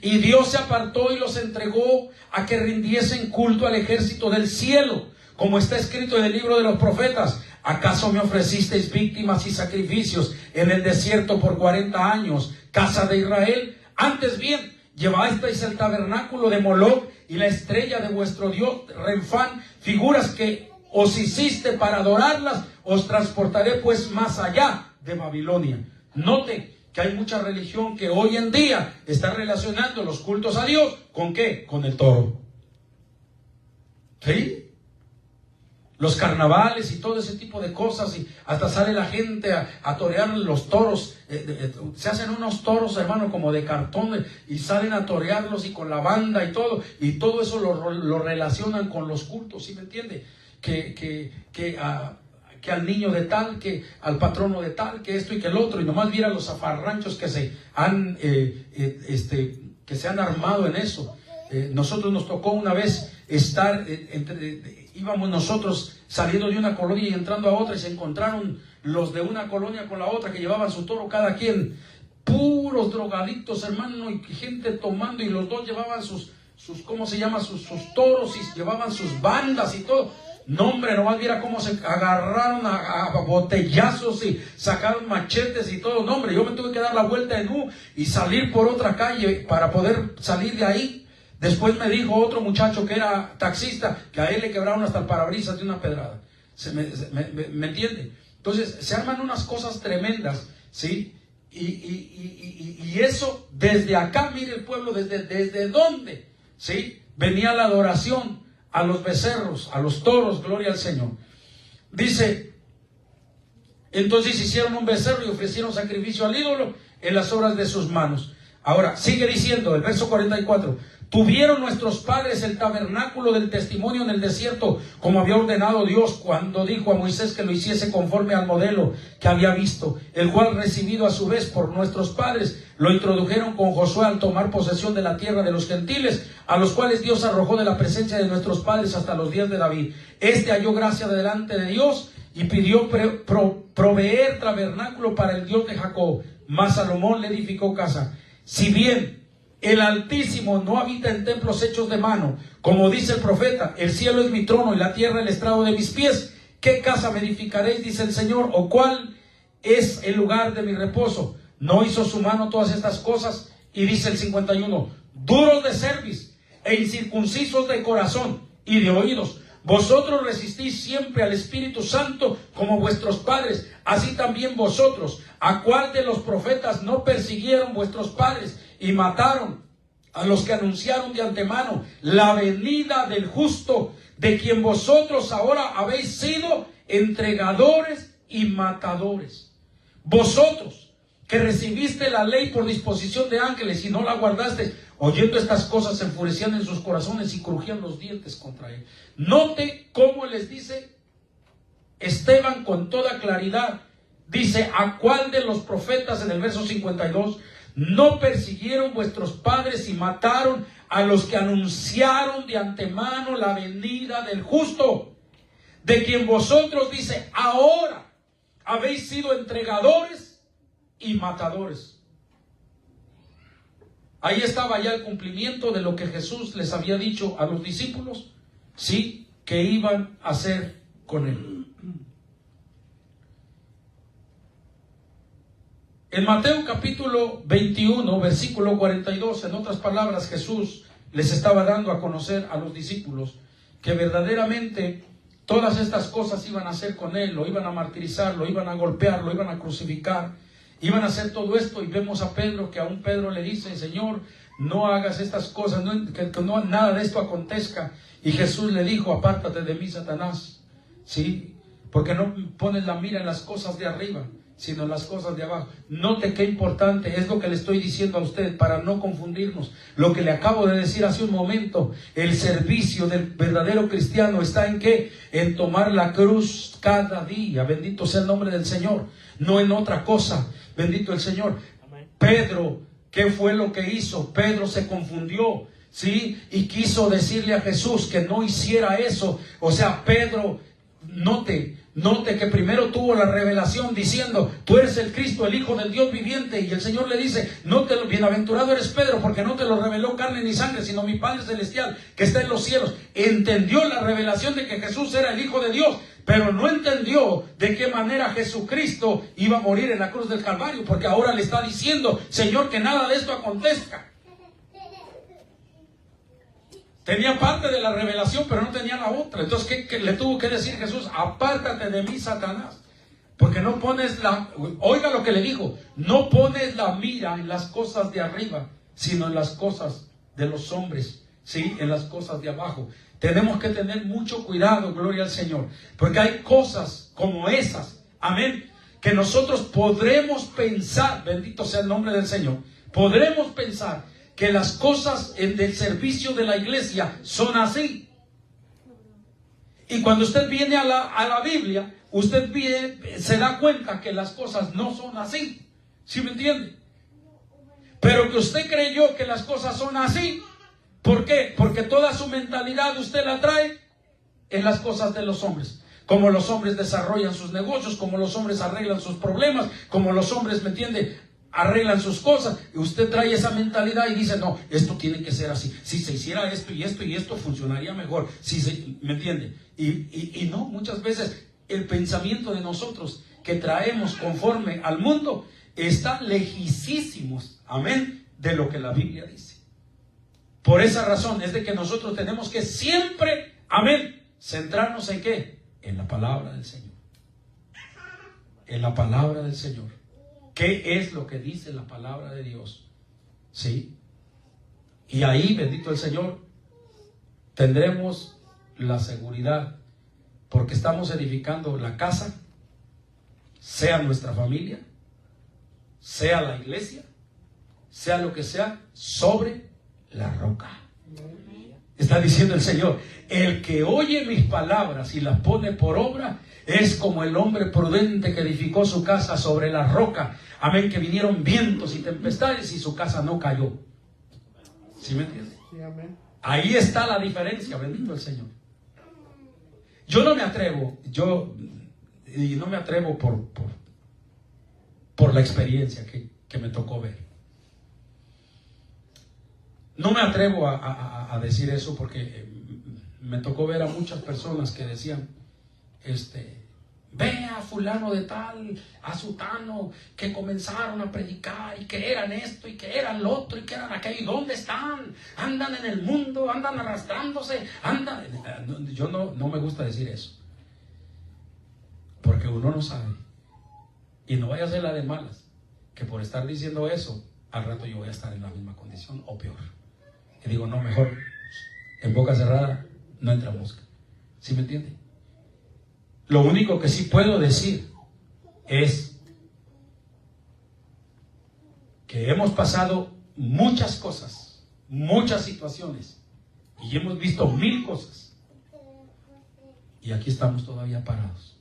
Y Dios se apartó y los entregó a que rindiesen culto al ejército del cielo, como está escrito en el libro de los profetas: ¿acaso me ofrecisteis víctimas y sacrificios en el desierto por 40 años, casa de Israel? Antes bien, llevasteis el tabernáculo de Moloc y la estrella de vuestro dios Renfán, figuras que os hiciste para adorarlas. Os transportaré pues más allá de Babilonia. Note que hay mucha religión que hoy en día está relacionando los cultos a Dios ¿con qué? Con el toro. ¿Sí? Los carnavales y todo ese tipo de cosas, y hasta sale la gente a torear los toros. Se hacen unos toros, hermano, como de cartón, y salen a torearlos, y con la banda y todo eso lo relacionan con los cultos, ¿sí me entiende? Que al niño de tal, que al patrono de tal, que esto y que el otro, y nomás viera los zafarranchos que se han armado en eso. Nosotros nos tocó una vez estar íbamos nosotros saliendo de una colonia y entrando a otra, y se encontraron los de una colonia con la otra, que llevaban su toro cada quien, puros drogadictos, hermano, y gente tomando, y los dos llevaban sus ¿cómo se llama? Sus toros, y llevaban sus bandas y todo. No, hombre, nomás viera cómo se agarraron a botellazos y sacaron machetes y todo. No, hombre, yo me tuve que dar la vuelta en U y salir por otra calle para poder salir de ahí. Después me dijo otro muchacho que era taxista que a él le quebraron hasta el parabrisas de una pedrada. ¿Me entiende? Entonces se arman unas cosas tremendas, ¿sí? Y eso desde acá, mire el pueblo, desde dónde, ¿sí? Venía la adoración a los becerros, a los toros, gloria al Señor. Dice, entonces hicieron un becerro y ofrecieron sacrificio al ídolo en las obras de sus manos. Ahora, sigue diciendo el verso 44. Tuvieron nuestros padres el tabernáculo del testimonio en el desierto, como había ordenado Dios, cuando dijo a Moisés que lo hiciese conforme al modelo que había visto, el cual, recibido a su vez por nuestros padres, lo introdujeron con Josué al tomar posesión de la tierra de los gentiles, a los cuales Dios arrojó de la presencia de nuestros padres hasta los días de David. Este halló gracia delante de Dios y pidió proveer tabernáculo para el Dios de Jacob. Mas Salomón le edificó casa. Si bien el Altísimo no habita en templos hechos de mano, como dice el profeta, el cielo es mi trono y la tierra el estrado de mis pies, ¿qué casa me edificaréis? Dice el Señor, o cuál es el lugar de mi reposo. ¿No hizo su mano todas estas cosas? Y dice el 51, duros de cerviz e incircuncisos de corazón y de oídos, vosotros resistís siempre al Espíritu Santo como vuestros padres, así también vosotros. ¿A cuál de los profetas no persiguieron vuestros padres y mataron a los que anunciaron de antemano la venida del justo, de quien vosotros ahora habéis sido entregadores y matadores? Vosotros que recibiste la ley por disposición de ángeles y no la guardaste, oyendo estas cosas se enfurecían en sus corazones y crujían los dientes contra él. Note cómo les dice Esteban con toda claridad. Dice, ¿a cuál de los profetas en el verso 52 no persiguieron vuestros padres y mataron a los que anunciaron de antemano la venida del justo, de quien vosotros, dice, ahora habéis sido entregadores y matadores? Ahí estaba ya el cumplimiento de lo que Jesús les había dicho a los discípulos, sí, que iban a hacer con él. En Mateo capítulo 21, versículo 42, en otras palabras, Jesús les estaba dando a conocer a los discípulos que verdaderamente todas estas cosas iban a hacer con él, lo iban a martirizar, lo iban a golpear, lo iban a crucificar, iban a hacer todo esto. Y vemos a Pedro, que aún Pedro le dice, Señor, no hagas estas cosas, que no, nada de esto acontezca. Y Jesús le dijo, apártate de mí, Satanás, ¿sí? Porque no pones la mira en las cosas de arriba, sino en las cosas de abajo. Note qué importante es lo que le estoy diciendo a usted para no confundirnos. Lo que le acabo de decir hace un momento, el servicio del verdadero cristiano está en ¿qué? En tomar la cruz cada día. Bendito sea el nombre del Señor, no en otra cosa. Bendito el Señor. Amén. Pedro, ¿qué fue lo que hizo? Pedro se confundió, ¿sí? Y quiso decirle a Jesús que no hiciera eso. O sea, Pedro, note que primero tuvo la revelación diciendo, tú eres el Cristo, el Hijo del Dios viviente. Y el Señor le dice, bienaventurado eres Pedro, porque no te lo reveló carne ni sangre, sino mi Padre Celestial que está en los cielos. Entendió la revelación de que Jesús era el Hijo de Dios, pero no entendió de qué manera Jesucristo iba a morir en la cruz del Calvario, porque ahora le está diciendo, Señor, que nada de esto acontezca. Tenía parte de la revelación, pero no tenía la otra. Entonces, ¿qué le tuvo que decir Jesús? Apártate de mí, Satanás, porque no pones oiga lo que le dijo, no pones la mira en las cosas de arriba, sino en las cosas de los hombres, ¿sí? En las cosas de abajo. Tenemos que tener mucho cuidado, gloria al Señor, porque hay cosas como esas, amén, que nosotros podremos pensar, bendito sea el nombre del Señor, podremos pensar que las cosas del servicio de la iglesia son así. Y cuando usted viene a la Biblia, usted se da cuenta que las cosas no son así. ¿Sí me entiende? Pero que usted creyó que las cosas son así. ¿Por qué? Porque toda su mentalidad usted la trae en las cosas de los hombres. Como los hombres desarrollan sus negocios, como los hombres arreglan sus problemas, como los hombres, ¿me entiende?, arreglan sus cosas. Y usted trae esa mentalidad y dice, no, esto tiene que ser así. Si se hiciera esto y esto y esto, funcionaría mejor. ¿Me entiende? Y no, muchas veces el pensamiento de nosotros que traemos conforme al mundo está lejísimos, amén, de lo que la Biblia dice. Por esa razón es de que nosotros tenemos que siempre, amén, centrarnos en ¿qué? En la palabra del Señor. En la palabra del Señor. ¿Qué es lo que dice la palabra de Dios? ¿Sí? Y ahí, bendito el Señor, tendremos la seguridad, porque estamos edificando la casa, sea nuestra familia, sea la iglesia, sea lo que sea, sobre la roca. Está diciendo el Señor, el que oye mis palabras y las pone por obra, es como el hombre prudente que edificó su casa sobre la roca. Amén, que vinieron vientos y tempestades y su casa no cayó. ¿Sí me entiende? Sí, amén. Ahí está la diferencia, bendito el Señor. Yo no me atrevo, y no me atrevo por la experiencia que me tocó ver. No me atrevo a decir eso porque me tocó ver a muchas personas que decían, ve a fulano de tal, a sutano, que comenzaron a predicar y que eran esto y que eran lo otro y que eran aquello. ¿Y dónde están? Andan en el mundo, andan arrastrándose, andan. Yo no me gusta decir eso, porque uno no sabe. Y no vaya a ser la de malas, que por estar diciendo eso, al rato yo voy a estar en la misma condición o peor. Y digo, no, mejor en boca cerrada no entra mosca. ¿Sí me entiende? Lo único que sí puedo decir es que hemos pasado muchas cosas, muchas situaciones, y hemos visto 1000 cosas. Y aquí estamos todavía parados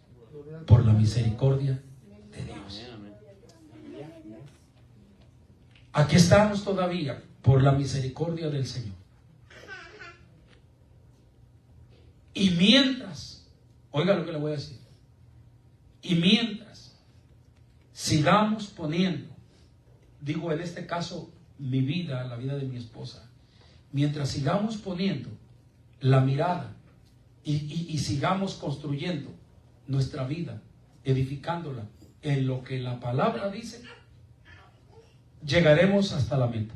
por la misericordia de Dios. Aquí estamos todavía por la misericordia del Señor. Y mientras, oiga lo que le voy a decir, y mientras sigamos poniendo, digo en este caso mi vida, la vida de mi esposa, mientras sigamos poniendo la mirada y sigamos construyendo nuestra vida, edificándola en lo que la palabra dice, llegaremos hasta la meta,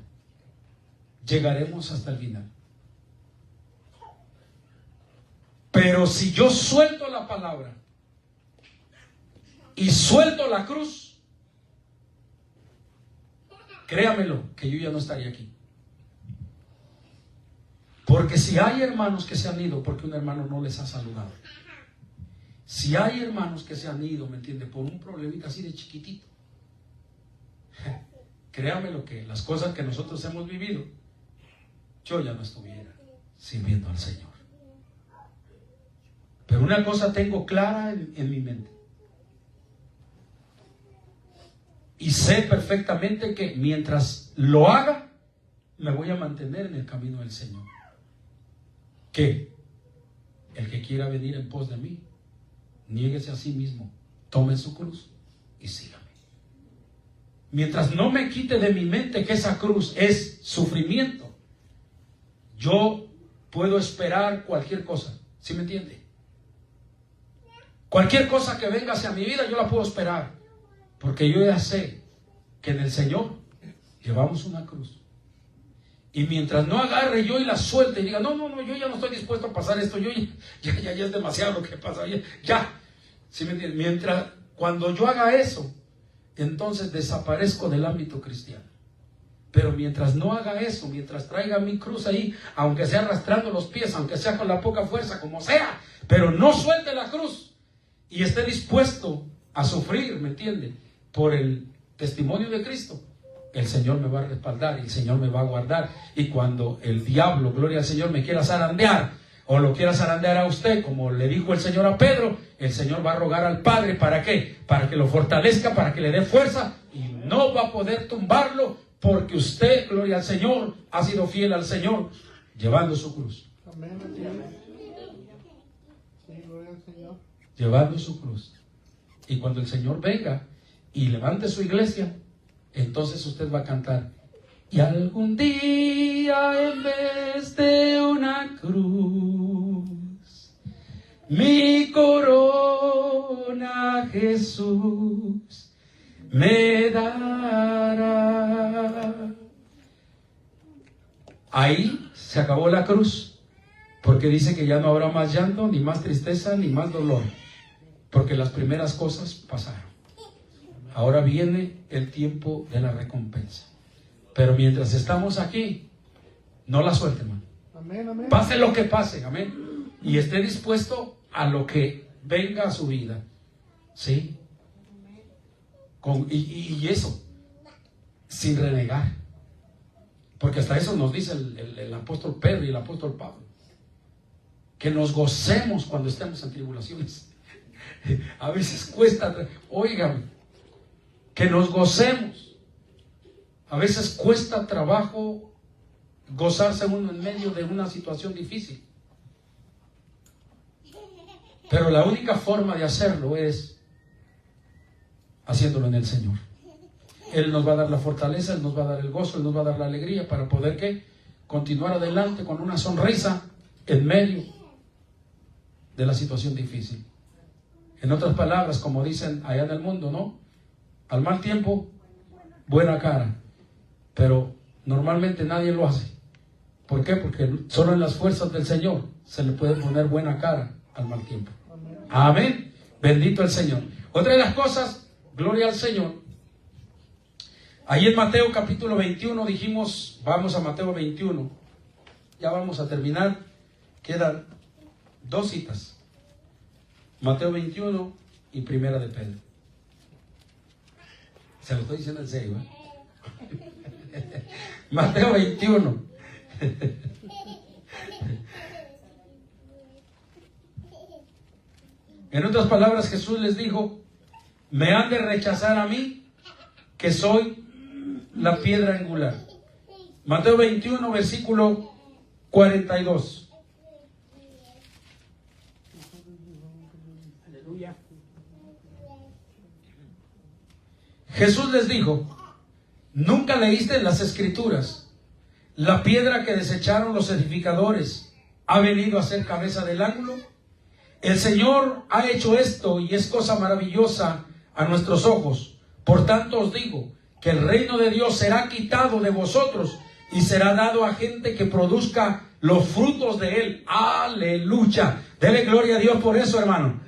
llegaremos hasta el final. Pero si yo suelto la palabra y suelto la cruz, créamelo que yo ya no estaría aquí. Porque si hay hermanos que se han ido porque un hermano no les ha saludado, si hay hermanos que se han ido, ¿me entiende?, por un problemita así de chiquitito, créamelo que las cosas que nosotros hemos vivido, yo ya no estuviera sirviendo al Señor. Pero una cosa tengo clara en mi mente. Y sé perfectamente que mientras lo haga, me voy a mantener en el camino del Señor. Que el que quiera venir en pos de mí, niéguese a sí mismo, tome su cruz y sígame. Mientras no me quite de mi mente que esa cruz es sufrimiento, yo puedo esperar cualquier cosa. ¿Sí me entiende? Cualquier cosa que venga hacia mi vida yo la puedo esperar, porque yo ya sé que en el Señor llevamos una cruz. Y mientras no agarre yo y la suelte y diga, no, yo ya no estoy dispuesto a pasar esto, yo ya es demasiado lo que pasa, ya. ¿Sí me entiendes? Mientras, cuando yo haga eso, entonces desaparezco del ámbito cristiano. Pero mientras no haga eso, mientras traiga mi cruz ahí, aunque sea arrastrando los pies, aunque sea con la poca fuerza, como sea, pero no suelte la cruz y esté dispuesto a sufrir, ¿me entiende?, por el testimonio de Cristo, el Señor me va a respaldar y el Señor me va a guardar. Y cuando el diablo, gloria al Señor, me quiera zarandear o lo quiera zarandear a usted, como le dijo el Señor a Pedro, el Señor va a rogar al Padre, ¿para qué? Para que lo fortalezca, para que le dé fuerza, y no va a poder tumbarlo, porque usted, gloria al Señor, ha sido fiel al Señor, llevando su cruz. Amén. Sí, gloria al Señor. Llevando su cruz. Y cuando el Señor venga y levante su iglesia, entonces usted va a cantar: y algún día en vez de una cruz, mi corona Jesús me dará. Ahí se acabó la cruz, porque dice que ya no habrá más llanto, ni más tristeza, ni más dolor, porque las primeras cosas pasaron. Ahora viene el tiempo de la recompensa. Pero mientras estamos aquí, no la suelte, hermano. Amén. Pase lo que pase, amén. Y esté dispuesto a lo que venga a su vida. ¿Sí? Y eso, sin renegar. Porque hasta eso nos dice el apóstol Pedro y el apóstol Pablo. Que nos gocemos cuando estemos en tribulaciones. A veces cuesta, oigan, que nos gocemos. A veces cuesta trabajo gozarse uno en medio de una situación difícil. Pero la única forma de hacerlo es haciéndolo en el Señor. Él nos va a dar la fortaleza, Él nos va a dar el gozo, Él nos va a dar la alegría para poder ¿qué? Continuar adelante con una sonrisa en medio de la situación difícil. En otras palabras, como dicen allá en el mundo, ¿no? Al mal tiempo, buena cara. Pero normalmente nadie lo hace. ¿Por qué? Porque solo en las fuerzas del Señor se le puede poner buena cara al mal tiempo. Amén. Bendito el Señor. Otra de las cosas, gloria al Señor. Ahí en Mateo capítulo 21 dijimos, vamos a Mateo 21. Ya vamos a terminar. Quedan 2 citas. Mateo 21 y Primera de Pedro. Se lo estoy diciendo en serio, ¿eh? Mateo 21. En otras palabras, Jesús les dijo: me han de rechazar a mí, que soy la piedra angular. Mateo 21, versículo 42. Aleluya. Jesús les dijo: ¿nunca leíste en las Escrituras? La piedra que desecharon los edificadores ha venido a ser cabeza del ángulo. El Señor ha hecho esto y es cosa maravillosa a nuestros ojos. Por tanto os digo que el reino de Dios será quitado de vosotros y será dado a gente que produzca los frutos de él. Aleluya. Dele gloria a Dios por eso, hermano.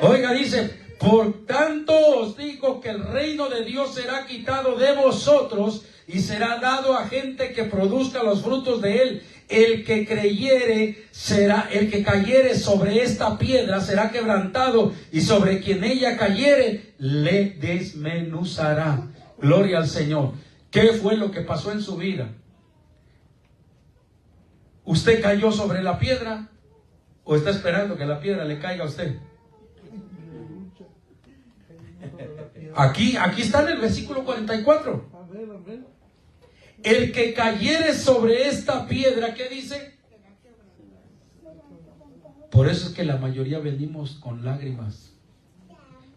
Oiga, dice: por tanto os digo que el reino de Dios será quitado de vosotros y será dado a gente que produzca los frutos de él. El que creyere será, el que cayere sobre esta piedra será quebrantado, y sobre quien ella cayere le desmenuzará. Gloria al Señor. ¿Qué fue lo que pasó en su vida? ¿Usted cayó sobre la piedra o está esperando que la piedra le caiga a usted? Aquí está en el versículo 44. El que cayere sobre esta piedra, ¿qué dice? Por eso es que la mayoría venimos con lágrimas.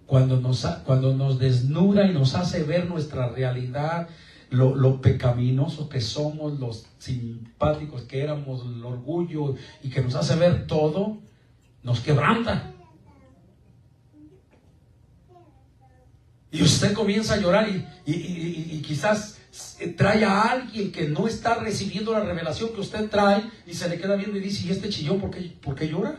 Cuando nos desnuda y nos hace ver nuestra realidad, lo pecaminoso que somos, los simpáticos que éramos, el orgullo, y que nos hace ver todo, nos quebranta. Y usted comienza a llorar y quizás trae a alguien que no está recibiendo la revelación que usted trae, y se le queda viendo y dice: ¿y este chillón por qué llora?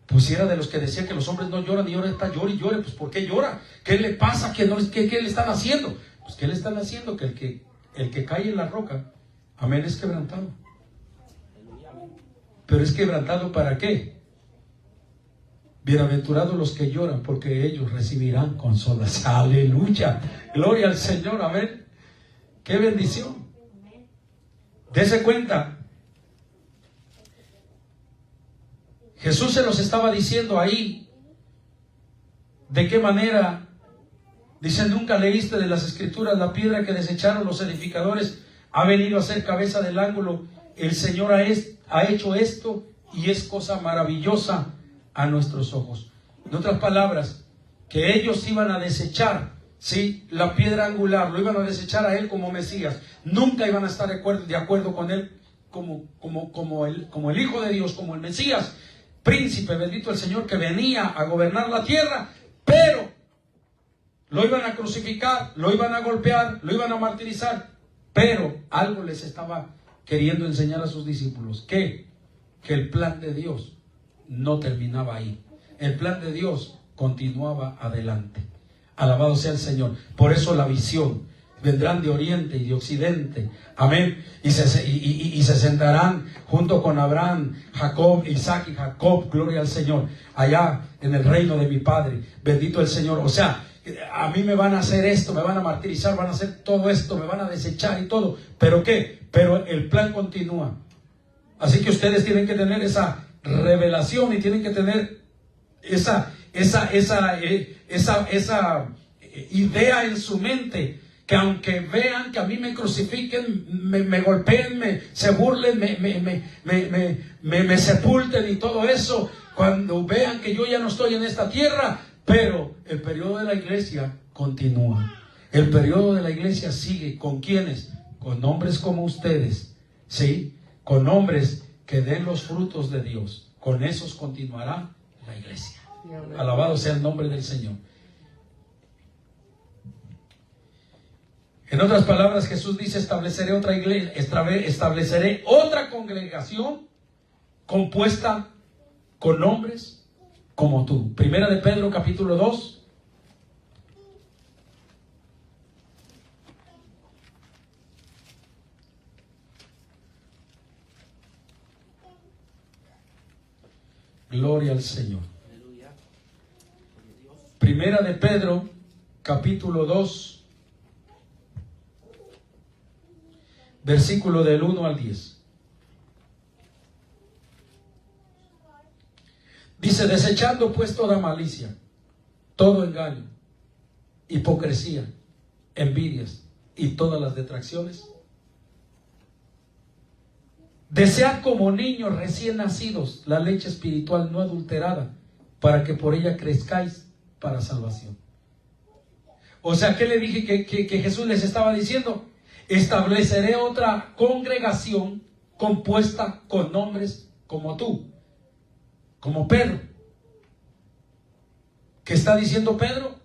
Pues si era de los que decía que los hombres no lloran y ahora está llore y llore, pues ¿por qué llora? ¿Qué le pasa? ¿Qué le están haciendo? Pues ¿qué le están haciendo? Que el que cae en la roca, amén, es quebrantado. Pero es quebrantado ¿para qué? Bienaventurados los que lloran, porque ellos recibirán consolación. Aleluya, gloria al Señor, amén. Qué bendición. Dese cuenta, Jesús se los estaba diciendo ahí. ¿De qué manera? Dice: nunca leíste de las Escrituras, la piedra que desecharon los edificadores ha venido a ser cabeza del ángulo. El Señor ha hecho esto y es cosa maravillosa a nuestros ojos. En otras palabras, que ellos iban a desechar, ¿sí?, la piedra angular, lo iban a desechar a él como Mesías. Nunca iban a estar de acuerdo con él como el Hijo de Dios, como el Mesías, príncipe, bendito el Señor, que venía a gobernar la tierra. Pero lo iban a crucificar, lo iban a golpear, lo iban a martirizar. Pero algo les estaba queriendo enseñar a sus discípulos: que el plan de Dios no terminaba ahí. El plan de Dios continuaba adelante. Alabado sea el Señor. Por eso la visión: vendrán de oriente y de occidente, amén, y se sentarán junto con Abraham, Jacob, Isaac y Jacob, gloria al Señor, allá en el reino de mi Padre. Bendito el Señor. O sea, a mí me van a hacer esto, me van a martirizar, van a hacer todo esto, me van a desechar y todo. ¿Pero qué? Pero el plan continúa. Así que ustedes tienen que tener esa revelación y tienen que tener esa idea en su mente, que aunque vean que a mí me crucifiquen, me golpeen, se burlen, me sepulten y todo eso, cuando vean que yo ya no estoy en esta tierra, Pero el periodo de la iglesia continúa. El periodo de la iglesia sigue. ¿Con quiénes? Con hombres como ustedes, ¿sí? Con hombres que den los frutos de Dios. Con esos continuará la iglesia. Alabado sea el nombre del Señor. En otras palabras, Jesús dice: estableceré otra iglesia, estableceré otra congregación compuesta con hombres como tú. Primera de Pedro, capítulo 2. Gloria al Señor. Primera de Pedro, capítulo 2. Versículo del 1 al 10. Dice: desechando pues toda malicia, todo engaño, hipocresía, envidias y todas las detracciones, desead como niños recién nacidos la leche espiritual no adulterada, para que por ella crezcáis para salvación. O sea, ¿qué le dije que Jesús les estaba diciendo? Estableceré otra congregación compuesta con hombres como tú, como Pedro. ¿Qué está diciendo Pedro?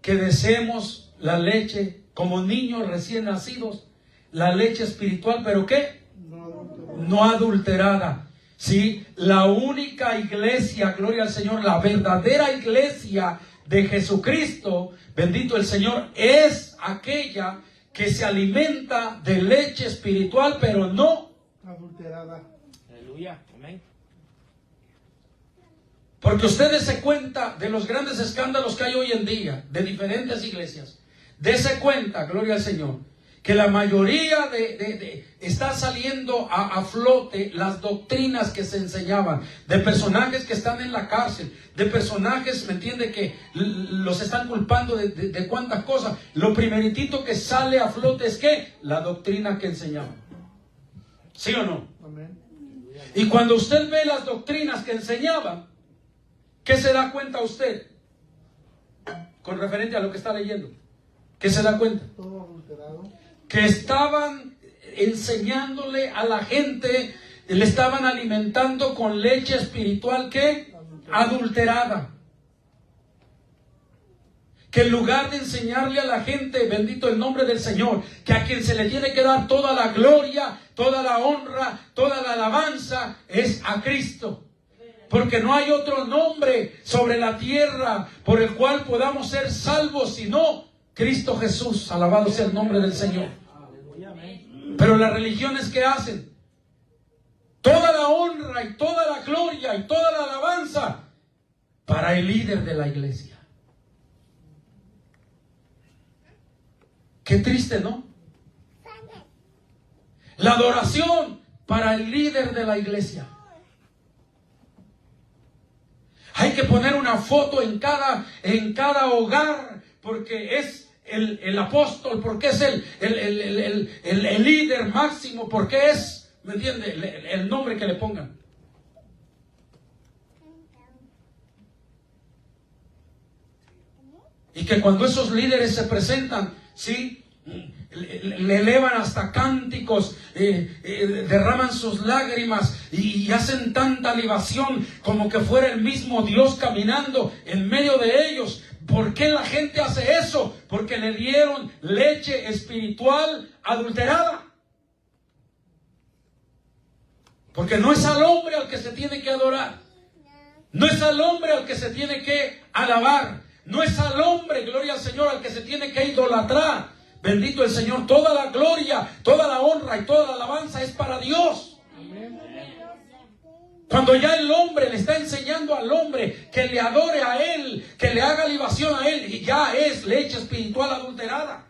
Que deseemos la leche como niños recién nacidos, la leche espiritual, ¿pero qué? No adulterada. Sí, la única iglesia, gloria al Señor, la verdadera iglesia de Jesucristo, bendito el Señor, es aquella que se alimenta de leche espiritual, pero no adulterada. Aleluya, amén. Porque ustedes se cuenta de los grandes escándalos que hay hoy en día, de diferentes iglesias. Dese cuenta, gloria al Señor, que la mayoría está saliendo a flote las doctrinas que se enseñaban, de personajes que están en la cárcel, de personajes, ¿me entiende?, que los están culpando de cuántas cosas. Lo primeritito que sale a flote es ¿qué? La doctrina que enseñaban. ¿Sí o no? Amén. Y cuando usted ve las doctrinas que enseñaban, ¿qué se da cuenta usted? Con referente a lo que está leyendo, ¿qué se da cuenta? Todo adulterado. Que estaban enseñándole a la gente, le estaban alimentando con leche espiritual que adulterada. Que en lugar de enseñarle a la gente, bendito el nombre del Señor, que a quien se le tiene que dar toda la gloria, toda la honra, toda la alabanza, es a Cristo. Porque no hay otro nombre sobre la tierra por el cual podamos ser salvos, sino Cristo Jesús. Alabado sea el nombre del Señor. Pero las religiones, ¿qué hacen? Toda la honra y toda la gloria y toda la alabanza para el líder de la iglesia. Qué triste, ¿no? La adoración para el líder de la iglesia. Hay que poner una foto en cada hogar, porque es el apóstol, porque es el líder máximo, porque es, ¿me entiende?, el nombre que le pongan. Y que cuando esos líderes se presentan, ¿sí?, le elevan hasta cánticos, derraman sus lágrimas y hacen tanta libación como que fuera el mismo Dios caminando en medio de ellos. ¿Por qué la gente hace eso? Porque le dieron leche espiritual adulterada. Porque no es al hombre al que se tiene que adorar, no es al hombre al que se tiene que alabar, no es al hombre, gloria al Señor, al que se tiene que idolatrar. Bendito el Señor, toda la gloria, toda la honra y toda la alabanza es para Dios. Cuando ya el hombre le está enseñando al hombre que le adore a Él, que le haga libación a Él, y ya es leche espiritual adulterada.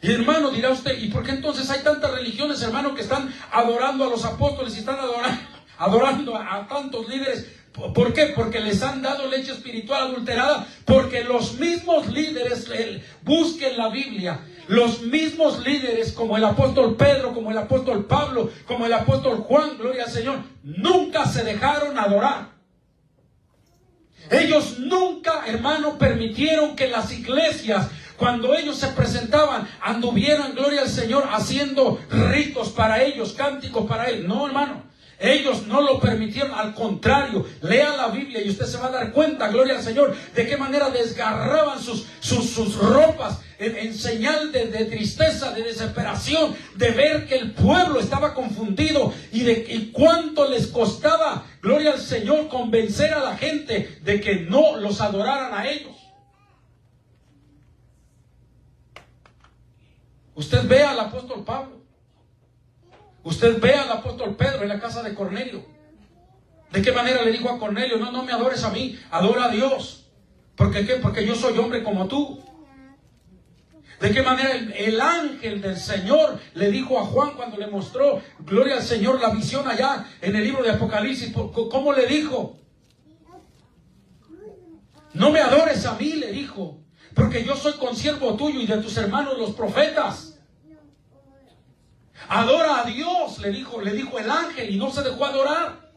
Y hermano, dirá usted, ¿y por qué entonces hay tantas religiones, hermano, que están adorando a los apóstoles y están adorando a tantos líderes? ¿Por qué? Porque les han dado leche espiritual adulterada, porque los mismos líderes busquen la Biblia. Los mismos líderes como el apóstol Pedro, como el apóstol Pablo, como el apóstol Juan, gloria al Señor, nunca se dejaron adorar. Ellos nunca, hermano, permitieron que las iglesias, cuando ellos se presentaban, anduvieran, gloria al Señor, haciendo ritos para ellos, cánticos para Él. No, hermano. Ellos no lo permitieron, al contrario, lea la Biblia y usted se va a dar cuenta, gloria al Señor, de qué manera desgarraban sus ropas en señal de tristeza, de desesperación, de ver que el pueblo estaba confundido y cuánto les costaba, gloria al Señor, convencer a la gente de que no los adoraran a ellos. Usted ve al apóstol Pablo. Usted ve al apóstol Pedro en la casa de Cornelio. ¿De qué manera le dijo a Cornelio? No me adores a mí, adora a Dios. ¿Por qué? Porque yo soy hombre como tú. ¿De qué manera el ángel del Señor le dijo a Juan cuando le mostró, gloria al Señor, la visión allá en el libro de Apocalipsis? ¿Cómo le dijo? No me adores a mí, le dijo, porque yo soy consiervo tuyo y de tus hermanos los profetas. Adora a Dios, le dijo el ángel, y no se dejó adorar.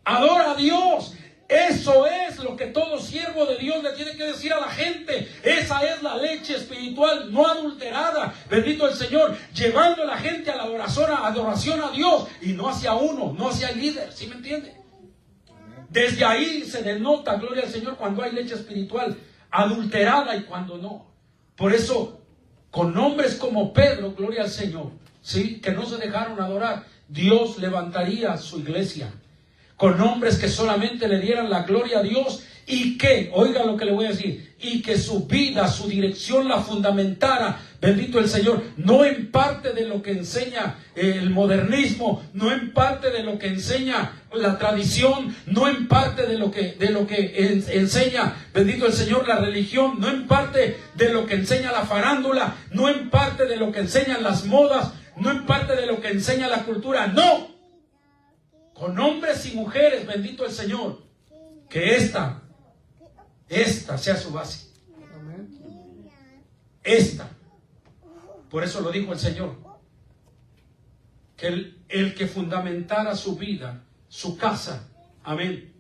Adora a Dios. Eso es lo que todo siervo de Dios le tiene que decir a la gente. Esa es la leche espiritual no adulterada. Bendito el Señor, llevando a la gente a la adoración a Dios y no hacia uno, no hacia el líder. ¿Sí me entiende? Desde ahí se denota, gloria al Señor, cuando hay leche espiritual adulterada y cuando no. Por eso, con hombres como Pedro, gloria al Señor, ¿sí?, que no se dejaron adorar, Dios levantaría su iglesia con hombres que solamente le dieran la gloria a Dios y que, oiga lo que le voy a decir, y que su vida, su dirección la fundamentara, bendito el Señor, no en parte de lo que enseña el modernismo, no en parte de lo que enseña la tradición, no en parte de lo que enseña, bendito el Señor, la religión, no en parte de lo que enseña la farándula, no en parte de lo que enseñan las modas, no en parte de lo que enseña la cultura, no. Con hombres y mujeres, bendito el Señor, que esta sea su base. Esta. Por eso lo dijo el Señor, que el que fundamentara su vida, su casa, amén,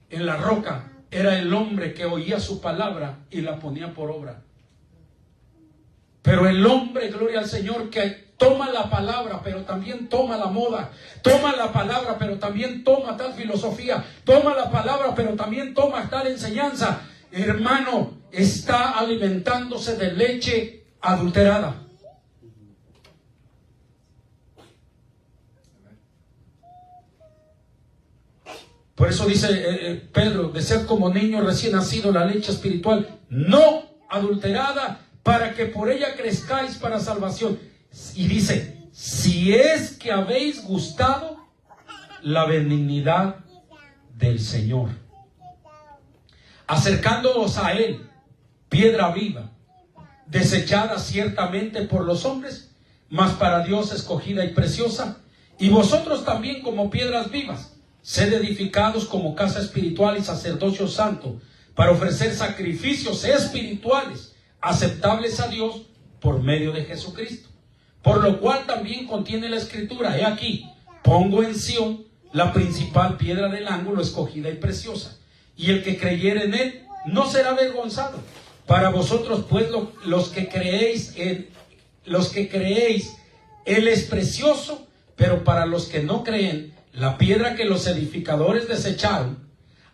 en la roca, era el hombre que oía su palabra y la ponía por obra. Pero el hombre, gloria al Señor, que toma la palabra, pero también toma la moda, toma la palabra, pero también toma tal filosofía, toma la palabra, pero también toma tal enseñanza, hermano, está alimentándose de leche adulterada. Por eso dice Pedro, de ser como niño recién nacido la leche espiritual no adulterada, para que por ella crezcáis para salvación. Y dice, si es que habéis gustado la benignidad del Señor, acercándoos a Él, piedra viva, desechada ciertamente por los hombres, mas para Dios escogida y preciosa, y vosotros también como piedras vivas, sed edificados como casa espiritual y sacerdocio santo, para ofrecer sacrificios espirituales aceptables a Dios por medio de Jesucristo. Por lo cual también contiene la Escritura, he aquí, pongo en Sión la principal piedra del ángulo, escogida y preciosa, y el que creyere en él no será avergonzado. Para vosotros pues los que creéis, él es precioso, pero para los que no creen, la piedra que los edificadores desecharon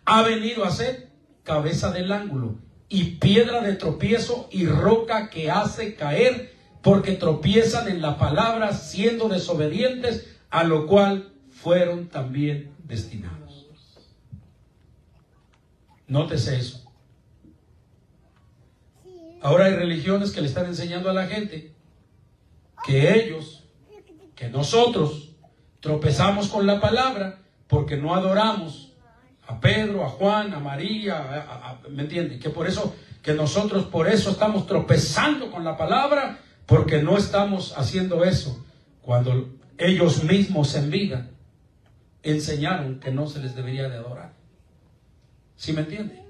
ha venido a ser cabeza del ángulo y piedra de tropiezo y roca que hace caer, porque tropiezan en la palabra, siendo desobedientes, a lo cual fueron también destinados. Nótese eso. Ahora hay religiones que le están enseñando a la gente que nosotros tropezamos con la palabra porque no adoramos a Pedro, a Juan, a María, ¿me entienden? Que por eso, que nosotros por eso estamos tropezando con la palabra, porque no estamos haciendo eso cuando ellos mismos en vida enseñaron que no se les debería de adorar. ¿Sí me entienden?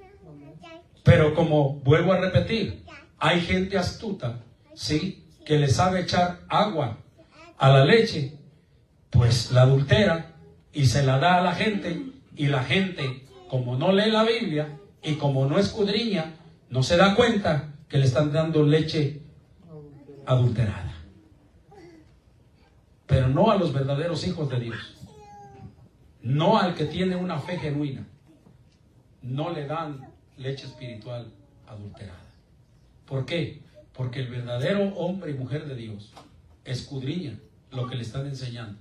Pero como vuelvo a repetir, hay gente astuta, ¿sí?, que le sabe echar agua a la leche, pues la adultera y se la da a la gente, y la gente, como no lee la Biblia y como no escudriña, no se da cuenta que le están dando leche adulterada. Pero no a los verdaderos hijos de Dios, no al que tiene una fe genuina, no le dan leche espiritual adulterada. ¿Por qué? Porque el verdadero hombre y mujer de Dios escudriña lo que le están enseñando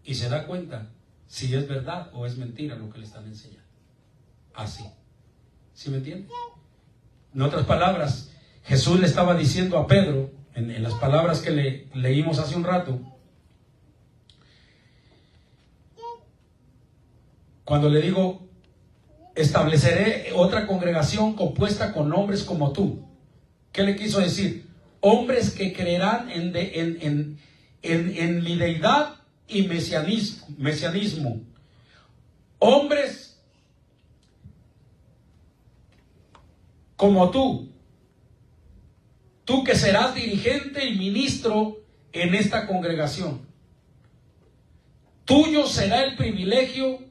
y se da cuenta si es verdad o es mentira lo que le están enseñando. Así. ¿Sí me entiende? En otras palabras, Jesús le estaba diciendo a Pedro, en las palabras que leímos hace un rato, cuando le digo, estableceré otra congregación compuesta con hombres como tú. ¿Qué le quiso decir? Hombres que creerán en mi deidad y mesianismo. Hombres como tú que serás dirigente y ministro en esta congregación. Tuyo será el privilegio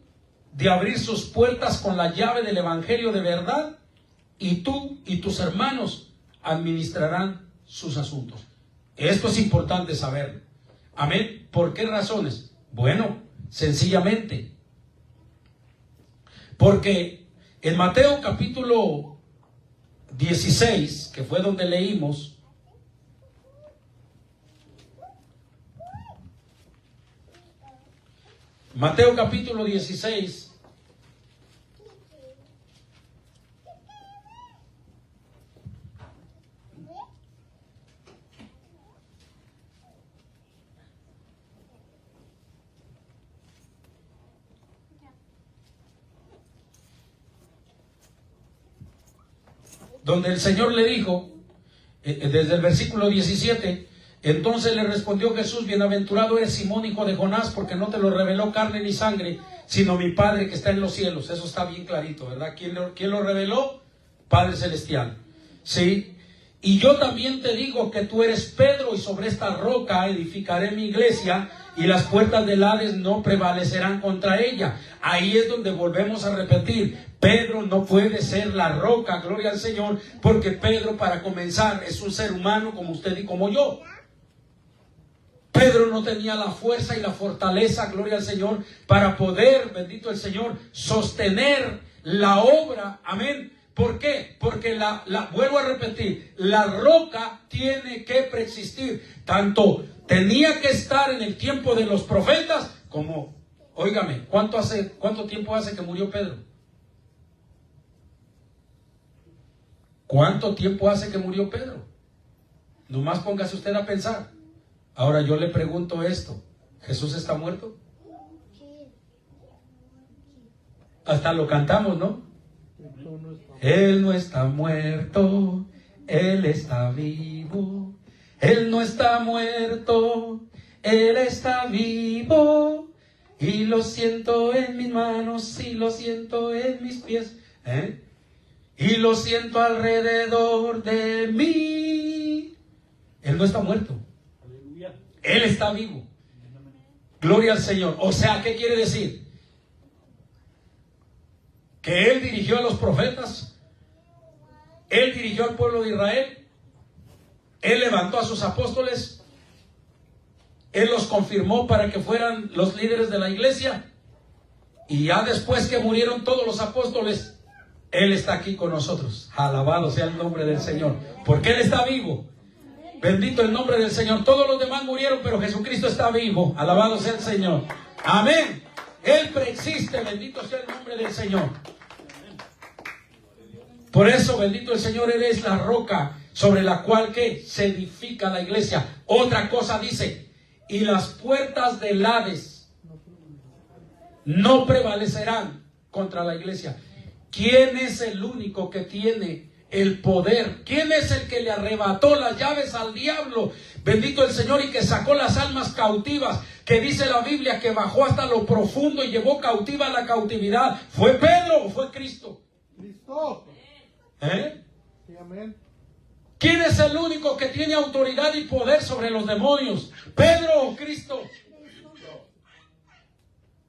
de abrir sus puertas con la llave del evangelio de verdad, y tú y tus hermanos administrarán sus asuntos. Esto es importante saber. Amén. ¿Por qué razones? Bueno, sencillamente porque en Mateo capítulo 16, que fue donde leímos, Mateo capítulo 16, donde el Señor le dijo, desde el versículo 17, entonces le respondió Jesús, bienaventurado eres Simón, hijo de Jonás, porque no te lo reveló carne ni sangre, sino mi Padre que está en los cielos. Eso está bien clarito, ¿verdad? ¿Quién lo reveló? Padre Celestial. ¿Sí? Y yo también te digo que tú eres Pedro, y sobre esta roca edificaré mi iglesia, y las puertas del Hades no prevalecerán contra ella. Ahí es donde volvemos a repetir, Pedro no puede ser la roca, gloria al Señor, porque Pedro, para comenzar, es un ser humano como usted y como yo. Pedro no tenía la fuerza y la fortaleza, gloria al Señor, para poder, bendito el Señor, sostener la obra, amén. ¿Por qué? Porque vuelvo a repetir, la roca tiene que preexistir. Tanto tenía que estar en el tiempo de los profetas como, óigame, ¿cuánto tiempo hace que murió Pedro? ¿Cuánto tiempo hace que murió Pedro? Nomás póngase usted a pensar. Ahora yo le pregunto esto, ¿Jesús está muerto? Hasta lo cantamos, ¿no? Él no está muerto, Él está vivo. Él no está muerto, Él está vivo. Y lo siento en mis manos, y lo siento en mis pies, y lo siento alrededor de mí. Él no está muerto, Él está vivo. Gloria al Señor. O sea, ¿qué quiere decir? Que Él dirigió a los profetas, Él dirigió al pueblo de Israel, Él levantó a sus apóstoles, Él los confirmó para que fueran los líderes de la iglesia, y ya después que murieron todos los apóstoles, Él está aquí con nosotros. Alabado sea el nombre del Señor, porque Él está vivo. Bendito el nombre del Señor. Todos los demás murieron, pero Jesucristo está vivo. Alabado sea el Señor. Amén. Él preexiste. Bendito sea el nombre del Señor. Por eso, bendito el Señor, Él es la roca sobre la cual ¿qué? Se edifica la iglesia. Otra cosa dice, y las puertas del Hades no prevalecerán contra la iglesia. ¿Quién es el único que tiene el poder? ¿Quién es el que le arrebató las llaves al diablo? Bendito el Señor, y que sacó las almas cautivas, que dice la Biblia que bajó hasta lo profundo y llevó cautiva la cautividad. ¿Fue Pedro o fue Cristo? Cristo. ¿Eh? Sí, amén. ¿Quién es el único que tiene autoridad y poder sobre los demonios? ¿Pedro o Cristo?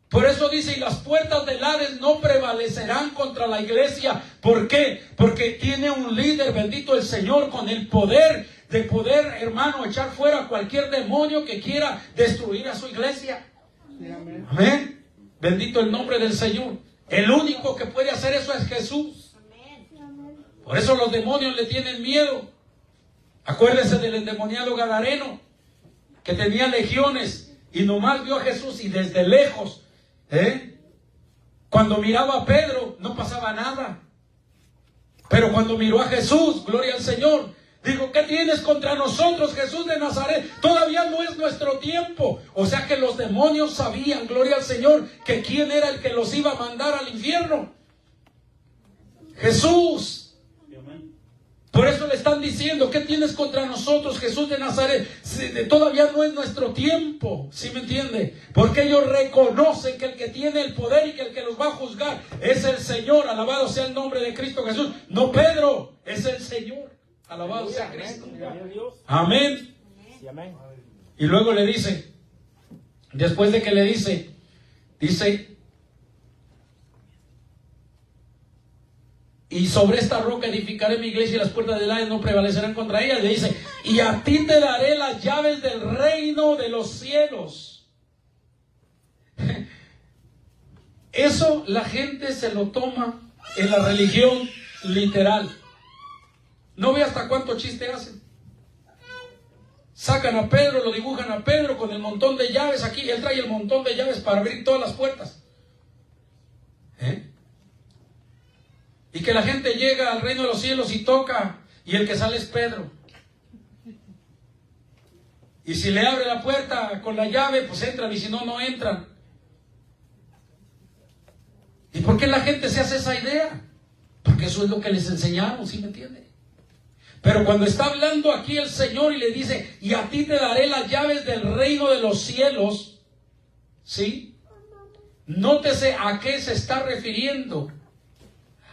Por eso dice, y las puertas del Hades no prevalecerán contra la iglesia. ¿Por qué? Porque tiene un líder, bendito el Señor, con el poder de poder, hermano, echar fuera cualquier demonio que quiera destruir a su iglesia. Amén. Bendito el nombre del Señor. El único que puede hacer eso es Jesús. Por eso los demonios le tienen miedo. Acuérdese del endemoniado gadareno, que tenía legiones y nomás vio a Jesús y desde lejos, cuando miraba a Pedro no pasaba nada, pero cuando miró a Jesús, gloria al Señor, dijo, ¿qué tienes contra nosotros, Jesús de Nazaret? Todavía no es nuestro tiempo. O sea que los demonios sabían, gloria al Señor, que quién era el que los iba a mandar al infierno. Jesús. Por eso le están diciendo, ¿qué tienes contra nosotros, Jesús de Nazaret? Todavía no es nuestro tiempo, ¿sí me entiende? Porque ellos reconocen que el que tiene el poder y que el que los va a juzgar es el Señor. Alabado sea el nombre de Cristo Jesús. No Pedro, es el Señor. Alabado sea Cristo. Amén. Y luego le dice, después de que le dice, y sobre esta roca edificaré mi iglesia y las puertas del Hades no prevalecerán contra ella. Le dice, y a ti te daré las llaves del reino de los cielos. Eso la gente se lo toma en la religión literal. No ve hasta cuánto chiste hacen. Sacan a Pedro, lo dibujan a Pedro con el montón de llaves aquí. Él trae el montón de llaves para abrir todas las puertas. Y que la gente llega al reino de los cielos y toca, y el que sale es Pedro. Y si le abre la puerta con la llave, pues entran, y si no, no entran. ¿Y por qué la gente se hace esa idea? Porque eso es lo que les enseñaron, ¿sí me entiende? Pero cuando está hablando aquí el Señor y le dice, y a ti te daré las llaves del reino de los cielos, ¿sí? Nótese a qué se está refiriendo.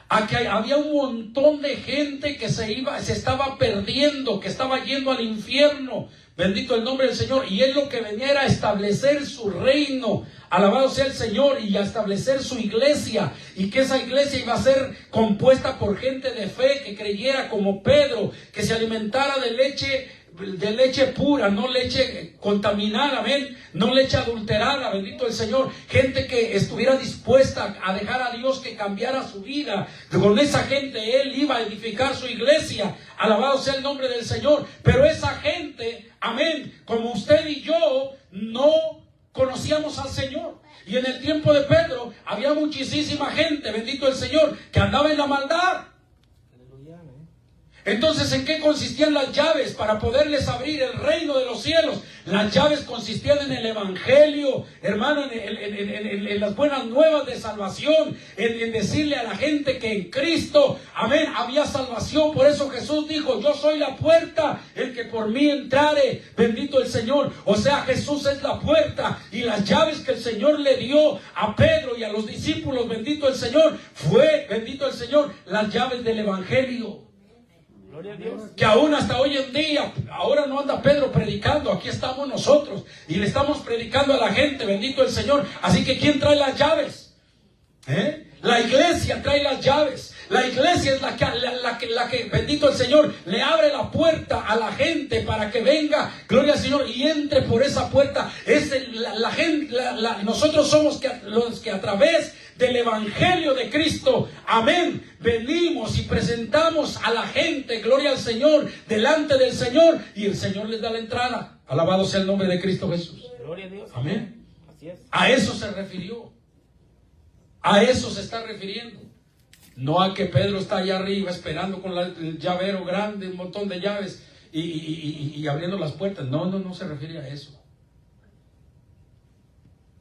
A que había un montón de gente que se estaba perdiendo, que estaba yendo al infierno. Bendito el nombre del Señor. Y él lo que venía era a establecer su reino. Alabado sea el Señor. Y a establecer su iglesia. Y que esa iglesia iba a ser compuesta por gente de fe, que creyera como Pedro, que se alimentara de leche pura, no leche contaminada, amén, no leche adulterada, bendito el Señor. Gente que estuviera dispuesta a dejar a Dios que cambiara su vida. Con esa gente él iba a edificar su iglesia. Alabado sea el nombre del Señor. Pero esa gente, amén, como usted y yo, no conocíamos al Señor. Y en el tiempo de Pedro había muchísima gente, bendito el Señor, que andaba en la maldad. Entonces, ¿en qué consistían las llaves para poderles abrir el reino de los cielos? Las llaves consistían en el evangelio, hermano, en las buenas nuevas de salvación, en decirle a la gente que en Cristo, amén, había salvación. Por eso Jesús dijo, yo soy la puerta, el que por mí entrare, bendito el Señor. O sea, Jesús es la puerta, y las llaves que el Señor le dio a Pedro y a los discípulos, bendito el Señor, fue, bendito el Señor, las llaves del evangelio. Que aún hasta hoy en día, ahora no anda Pedro predicando, aquí estamos nosotros y le estamos predicando a la gente, bendito el Señor. Así que ¿quién trae las llaves? La iglesia trae las llaves. La iglesia es la que, bendito el Señor, le abre la puerta a la gente para que venga, gloria al Señor, y entre por esa puerta. Nosotros somos los que a través del evangelio de Cristo, amén, venimos y presentamos a la gente, gloria al Señor, delante del Señor, y el Señor les da la entrada. Alabado sea el nombre de Cristo Jesús. Gloria a Dios. Amén. Así es. A eso se refirió. A eso se está refiriendo. No a que Pedro está allá arriba esperando con el llavero grande, un montón de llaves y abriendo las puertas. No se refiere a eso.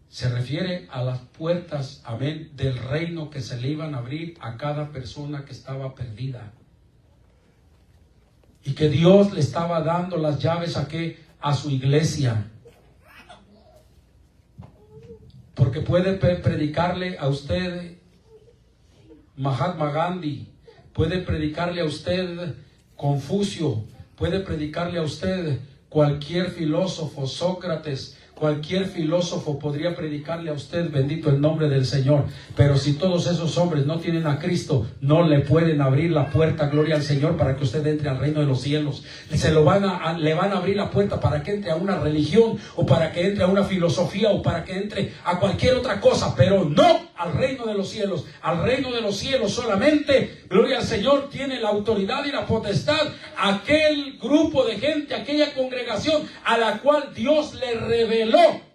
Se refiere a las puertas, amén, del reino que se le iban a abrir a cada persona que estaba perdida. Y que Dios le estaba dando las llaves a su iglesia. Porque puede predicarle a usted Mahatma Gandhi, puede predicarle a usted Confucio, puede predicarle a usted cualquier filósofo, Sócrates, cualquier filósofo podría predicarle a usted, bendito el nombre del Señor. Pero si todos esos hombres no tienen a Cristo, no le pueden abrir la puerta, gloria al Señor, para que usted entre al reino de los cielos. Le van a abrir la puerta para que entre a una religión, o para que entre a una filosofía, o para que entre a cualquier otra cosa, pero no al reino de los cielos. Al reino de los cielos solamente, gloria al Señor, tiene la autoridad y la potestad aquel grupo de gente, aquella congregación a la cual Dios le reveló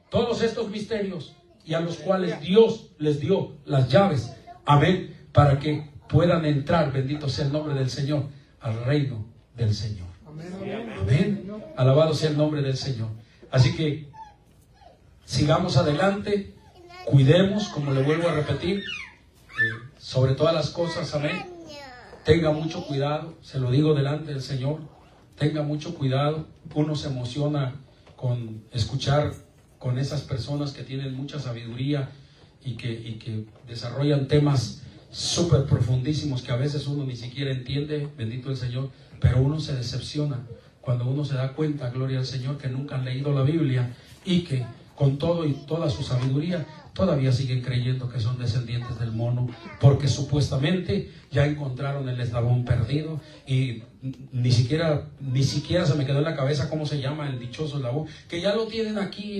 todos estos misterios y a los cuales Dios les dio las llaves, amén, para que puedan entrar, bendito sea el nombre del Señor, al reino del Señor. Amén. Alabado sea el nombre del Señor. Así que sigamos adelante, cuidemos, como le vuelvo a repetir, sobre todas las cosas, amén. Tenga mucho cuidado, se lo digo delante del Señor, tenga mucho cuidado. Uno se emociona con escuchar con esas personas que tienen mucha sabiduría y que desarrollan temas súper profundísimos que a veces uno ni siquiera entiende, bendito el Señor, pero uno se decepciona cuando uno se da cuenta, gloria al Señor, que nunca han leído la Biblia y que con todo y toda su sabiduría todavía siguen creyendo que son descendientes del mono, porque supuestamente ya encontraron el eslabón perdido. Y ni siquiera se me quedó en la cabeza cómo se llama el dichoso eslabón, que ya lo tienen aquí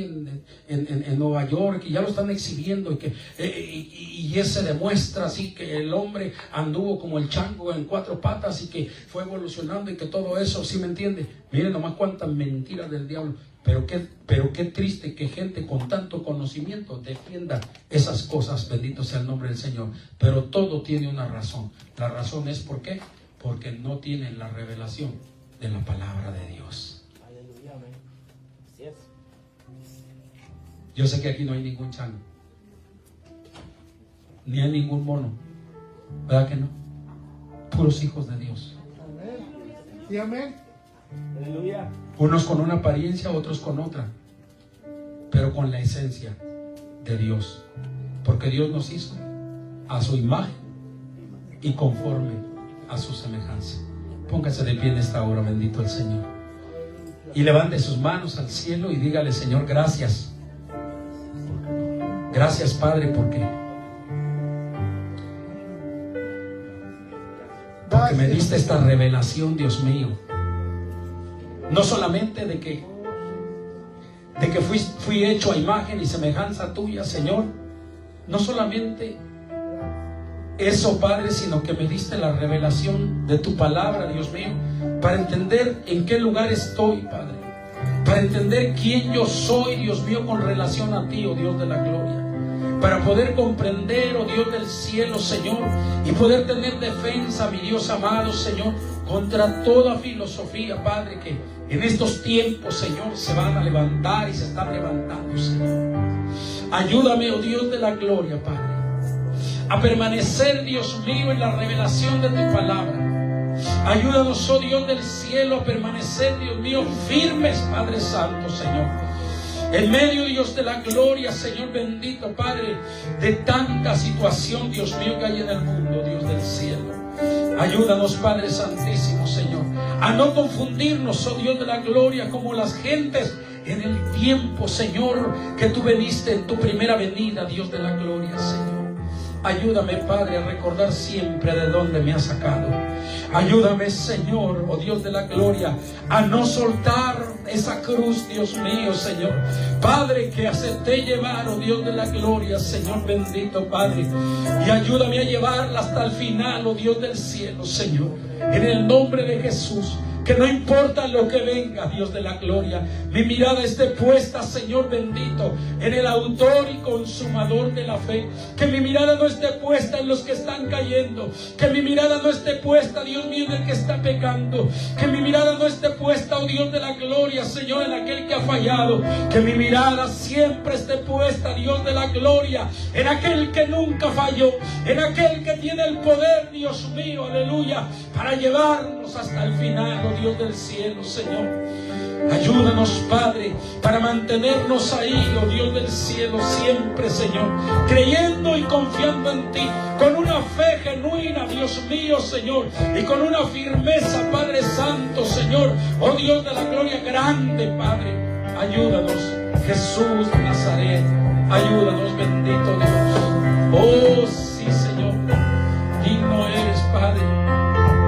en Nueva York, y ya lo están exhibiendo, y ese demuestra así que el hombre anduvo como el chango en 4 patas y que fue evolucionando y que todo eso, ¿sí me entiende? Miren nomás cuántas mentiras del diablo. Pero qué triste que gente con tanto conocimiento defienda esas cosas, bendito sea el nombre del Señor. Pero todo tiene una razón. La razón es ¿por qué? Porque no tienen la revelación de la palabra de Dios. Aleluya, amén. Así es. Yo sé que aquí no hay ningún chango, ni hay ningún mono, ¿verdad que no? Puros hijos de Dios. Amén. Y amén. Aleluya. Unos con una apariencia, otros con otra, pero con la esencia de Dios, porque Dios nos hizo a su imagen y conforme a su semejanza. Póngase de pie en esta hora, bendito el Señor, y levante sus manos al cielo y dígale: Señor, gracias. Gracias, Padre, porque me diste esta revelación, Dios mío. No solamente de que fui hecho a imagen y semejanza tuya, Señor. No solamente eso, Padre, sino que me diste la revelación de tu palabra, Dios mío, para entender en qué lugar estoy, Padre. Para entender quién yo soy, Dios mío, con relación a ti, oh Dios de la gloria. Para poder comprender, oh Dios del cielo, Señor, y poder tener defensa, mi Dios amado, Señor, contra toda filosofía, Padre, que en estos tiempos, Señor, se van a levantar y se están levantando, Señor. Ayúdame, oh Dios de la gloria, Padre, a permanecer, Dios mío, en la revelación de tu palabra. Ayúdanos, oh Dios del cielo, a permanecer, Dios mío, firmes, Padre Santo, Señor, en medio, Dios de la gloria, Señor bendito, Padre, de tanta situación, Dios mío, que hay en el mundo, Dios del cielo. Ayúdanos, Padre Santísimo, Señor, a no confundirnos, oh Dios de la gloria, como las gentes en el tiempo, Señor, que tú veniste en tu primera venida, Dios de la gloria, Señor. Ayúdame, Padre, a recordar siempre de dónde me has sacado. Ayúdame, Señor, oh Dios de la gloria, a no soltar esa cruz, Dios mío, Señor. Padre, que acepté llevar, oh Dios de la gloria, Señor bendito, Padre. Y ayúdame a llevarla hasta el final, oh Dios del cielo, Señor. En el nombre de Jesús. Que no importa lo que venga, Dios de la gloria, mi mirada esté puesta, Señor bendito, en el autor y consumador de la fe. Que mi mirada no esté puesta en los que están cayendo. Que mi mirada no esté puesta, Dios mío, en el que está pecando. Que mi mirada no esté puesta, oh Dios de la gloria, Señor, en aquel que ha fallado. Que mi mirada siempre esté puesta, Dios de la gloria, en aquel que nunca falló. En aquel que tiene el poder, Dios mío, aleluya, para llevarnos hasta el final, oh Dios del cielo, Señor. Ayúdanos, Padre, para mantenernos ahí, oh Dios del cielo, siempre, Señor, creyendo y confiando en ti, con una fe genuina, Dios mío, Señor, y con una firmeza, Padre Santo, Señor, oh Dios de la gloria grande, Padre. Ayúdanos, Jesús de Nazaret, ayúdanos, bendito Dios. Oh, sí, Señor, digno eres, Padre,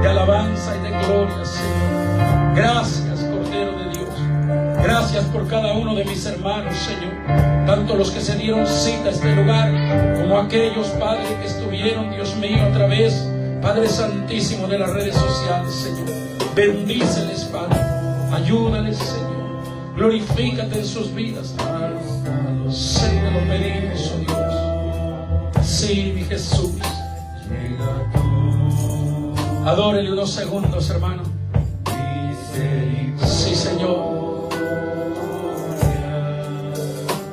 de alabanza y de gloria, Señor. Gracias, Cordero de Dios. Gracias por cada uno de mis hermanos, Señor, tanto los que se dieron cita a este lugar, como aquellos, Padre, que estuvieron, Dios mío, a través, Padre Santísimo, de las redes sociales, Señor. Bendíceles, Padre, ayúdales, Señor, glorifícate en sus vidas. Sí, te lo pedimos, oh Dios. Sí, mi Jesús. Adórele unos segundos, hermano. Sí, Señor.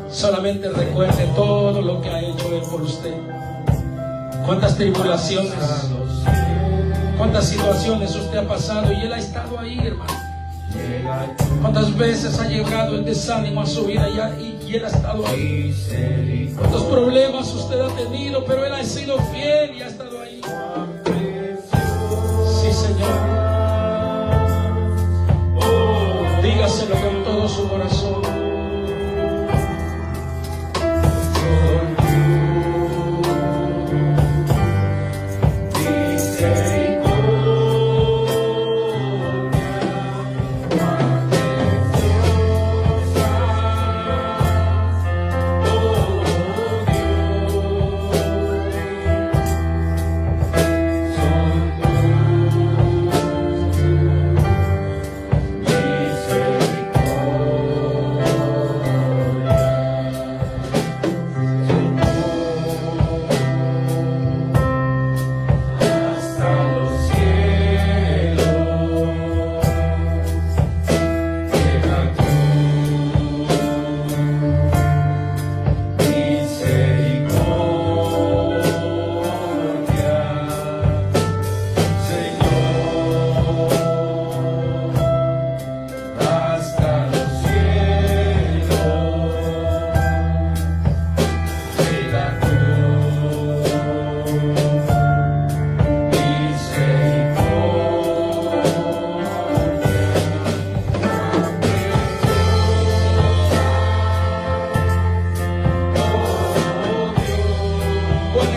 Solamente recuerde todo lo que ha hecho Él por usted. Cuántas tribulaciones, cuántas situaciones usted ha pasado y Él ha estado ahí, hermano. Cuántas veces ha llegado el desánimo a su vida y Él ha estado ahí. Cuántos problemas usted ha tenido, pero Él ha sido fiel y ha estado ahí. Sí, Señor. Dígaselo con todo su corazón.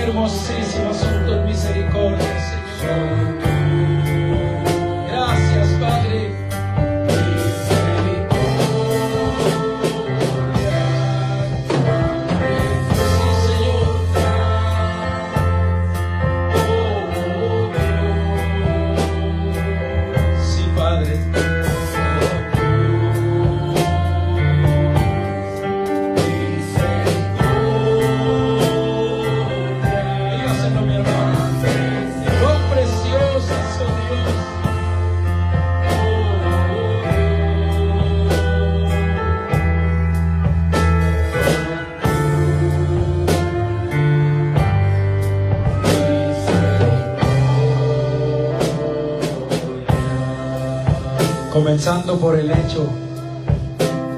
Hermosísimas son tus misericordias, Señor. Gracias, Padre. Sí, Señor. Sí, Padre. Comenzando por el hecho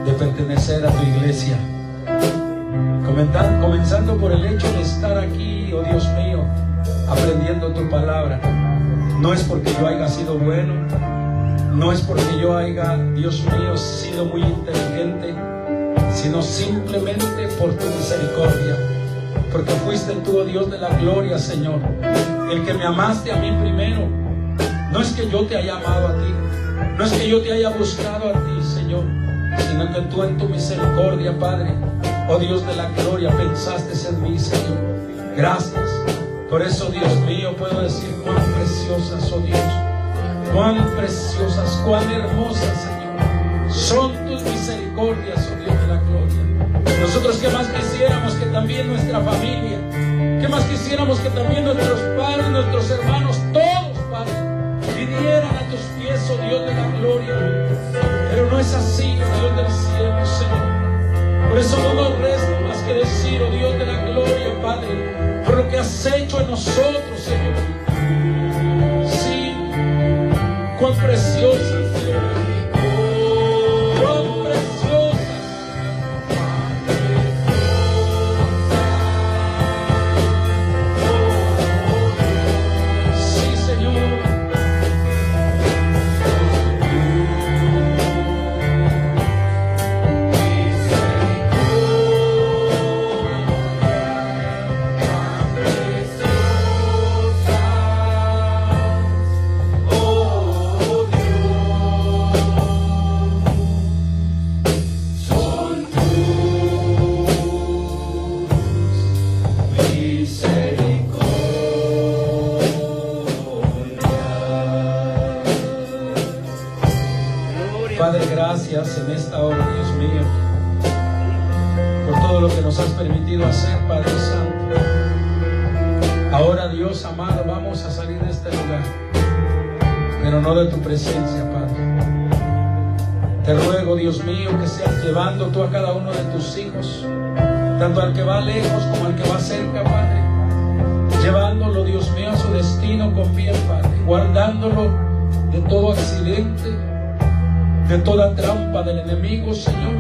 de pertenecer a tu iglesia, comenzando por el hecho de estar aquí, oh Dios mío, aprendiendo tu palabra. No es porque yo haya sido bueno, no es porque yo haya, Dios mío, sido muy inteligente, sino simplemente por tu misericordia, porque fuiste tú, oh Dios de la gloria, Señor, el que me amaste a mí primero. No es que yo te haya amado a ti, no es que yo te haya buscado a ti, Señor, sino que tú en tu misericordia, Padre, oh Dios de la gloria, pensaste en mí, Señor. Gracias. Por eso, Dios mío, puedo decir cuán preciosas, oh Dios, cuán preciosas, cuán hermosas, Señor, son tus misericordias, oh Dios de la gloria. Nosotros que más quisiéramos que también nuestra familia, que más quisiéramos que también nuestros padres, nuestros hermanos, todos, Padre, vinieran a tus pies, oh Dios de la gloria. Pero no es así, oh Dios del cielo, Señor. Por eso no nos resta más que decir, oh Dios de la gloria, Padre, por lo que has hecho en nosotros, Señor. Sí, cuán preciosa, Señor. Gracias en esta hora, Dios mío, por todo lo que nos has permitido hacer, Padre Santo. Ahora, Dios amado, vamos a salir de este lugar, pero no de tu presencia, Padre. Te ruego, Dios mío, que seas llevando tú a cada uno de tus hijos, tanto al que va lejos como al que va cerca, Padre, llevándolo, Dios mío, a su destino con bien, Padre, guardándolo de todo accidente, de toda trampa del enemigo, Señor,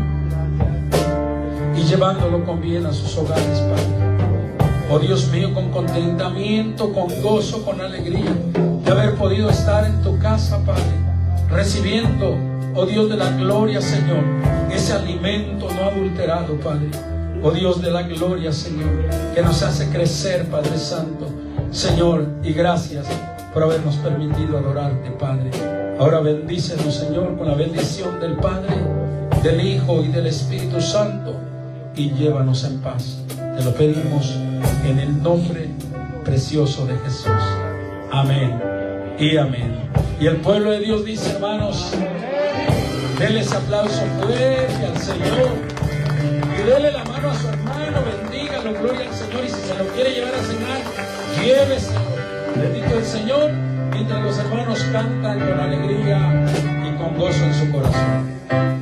y llevándolo con bien a sus hogares, Padre. Oh Dios mío, con contentamiento, con gozo, con alegría de haber podido estar en tu casa, Padre, recibiendo, oh Dios de la gloria, Señor, ese alimento no adulterado, Padre. Oh Dios de la gloria, Señor, que nos hace crecer, Padre Santo, Señor, y gracias por habernos permitido adorarte, Padre. Ahora bendícenos, Señor, con la bendición del Padre, del Hijo y del Espíritu Santo, y llévanos en paz. Te lo pedimos en el nombre precioso de Jesús. Amén y amén. Y el pueblo de Dios dice, hermanos, denle ese aplauso fuerte al Señor y dele la mano a su hermano, bendígalo, gloria al Señor. Y si se lo quiere llevar a cenar, lléveselo. Bendito el Señor, mientras los hermanos cantan con alegría y con gozo en su corazón.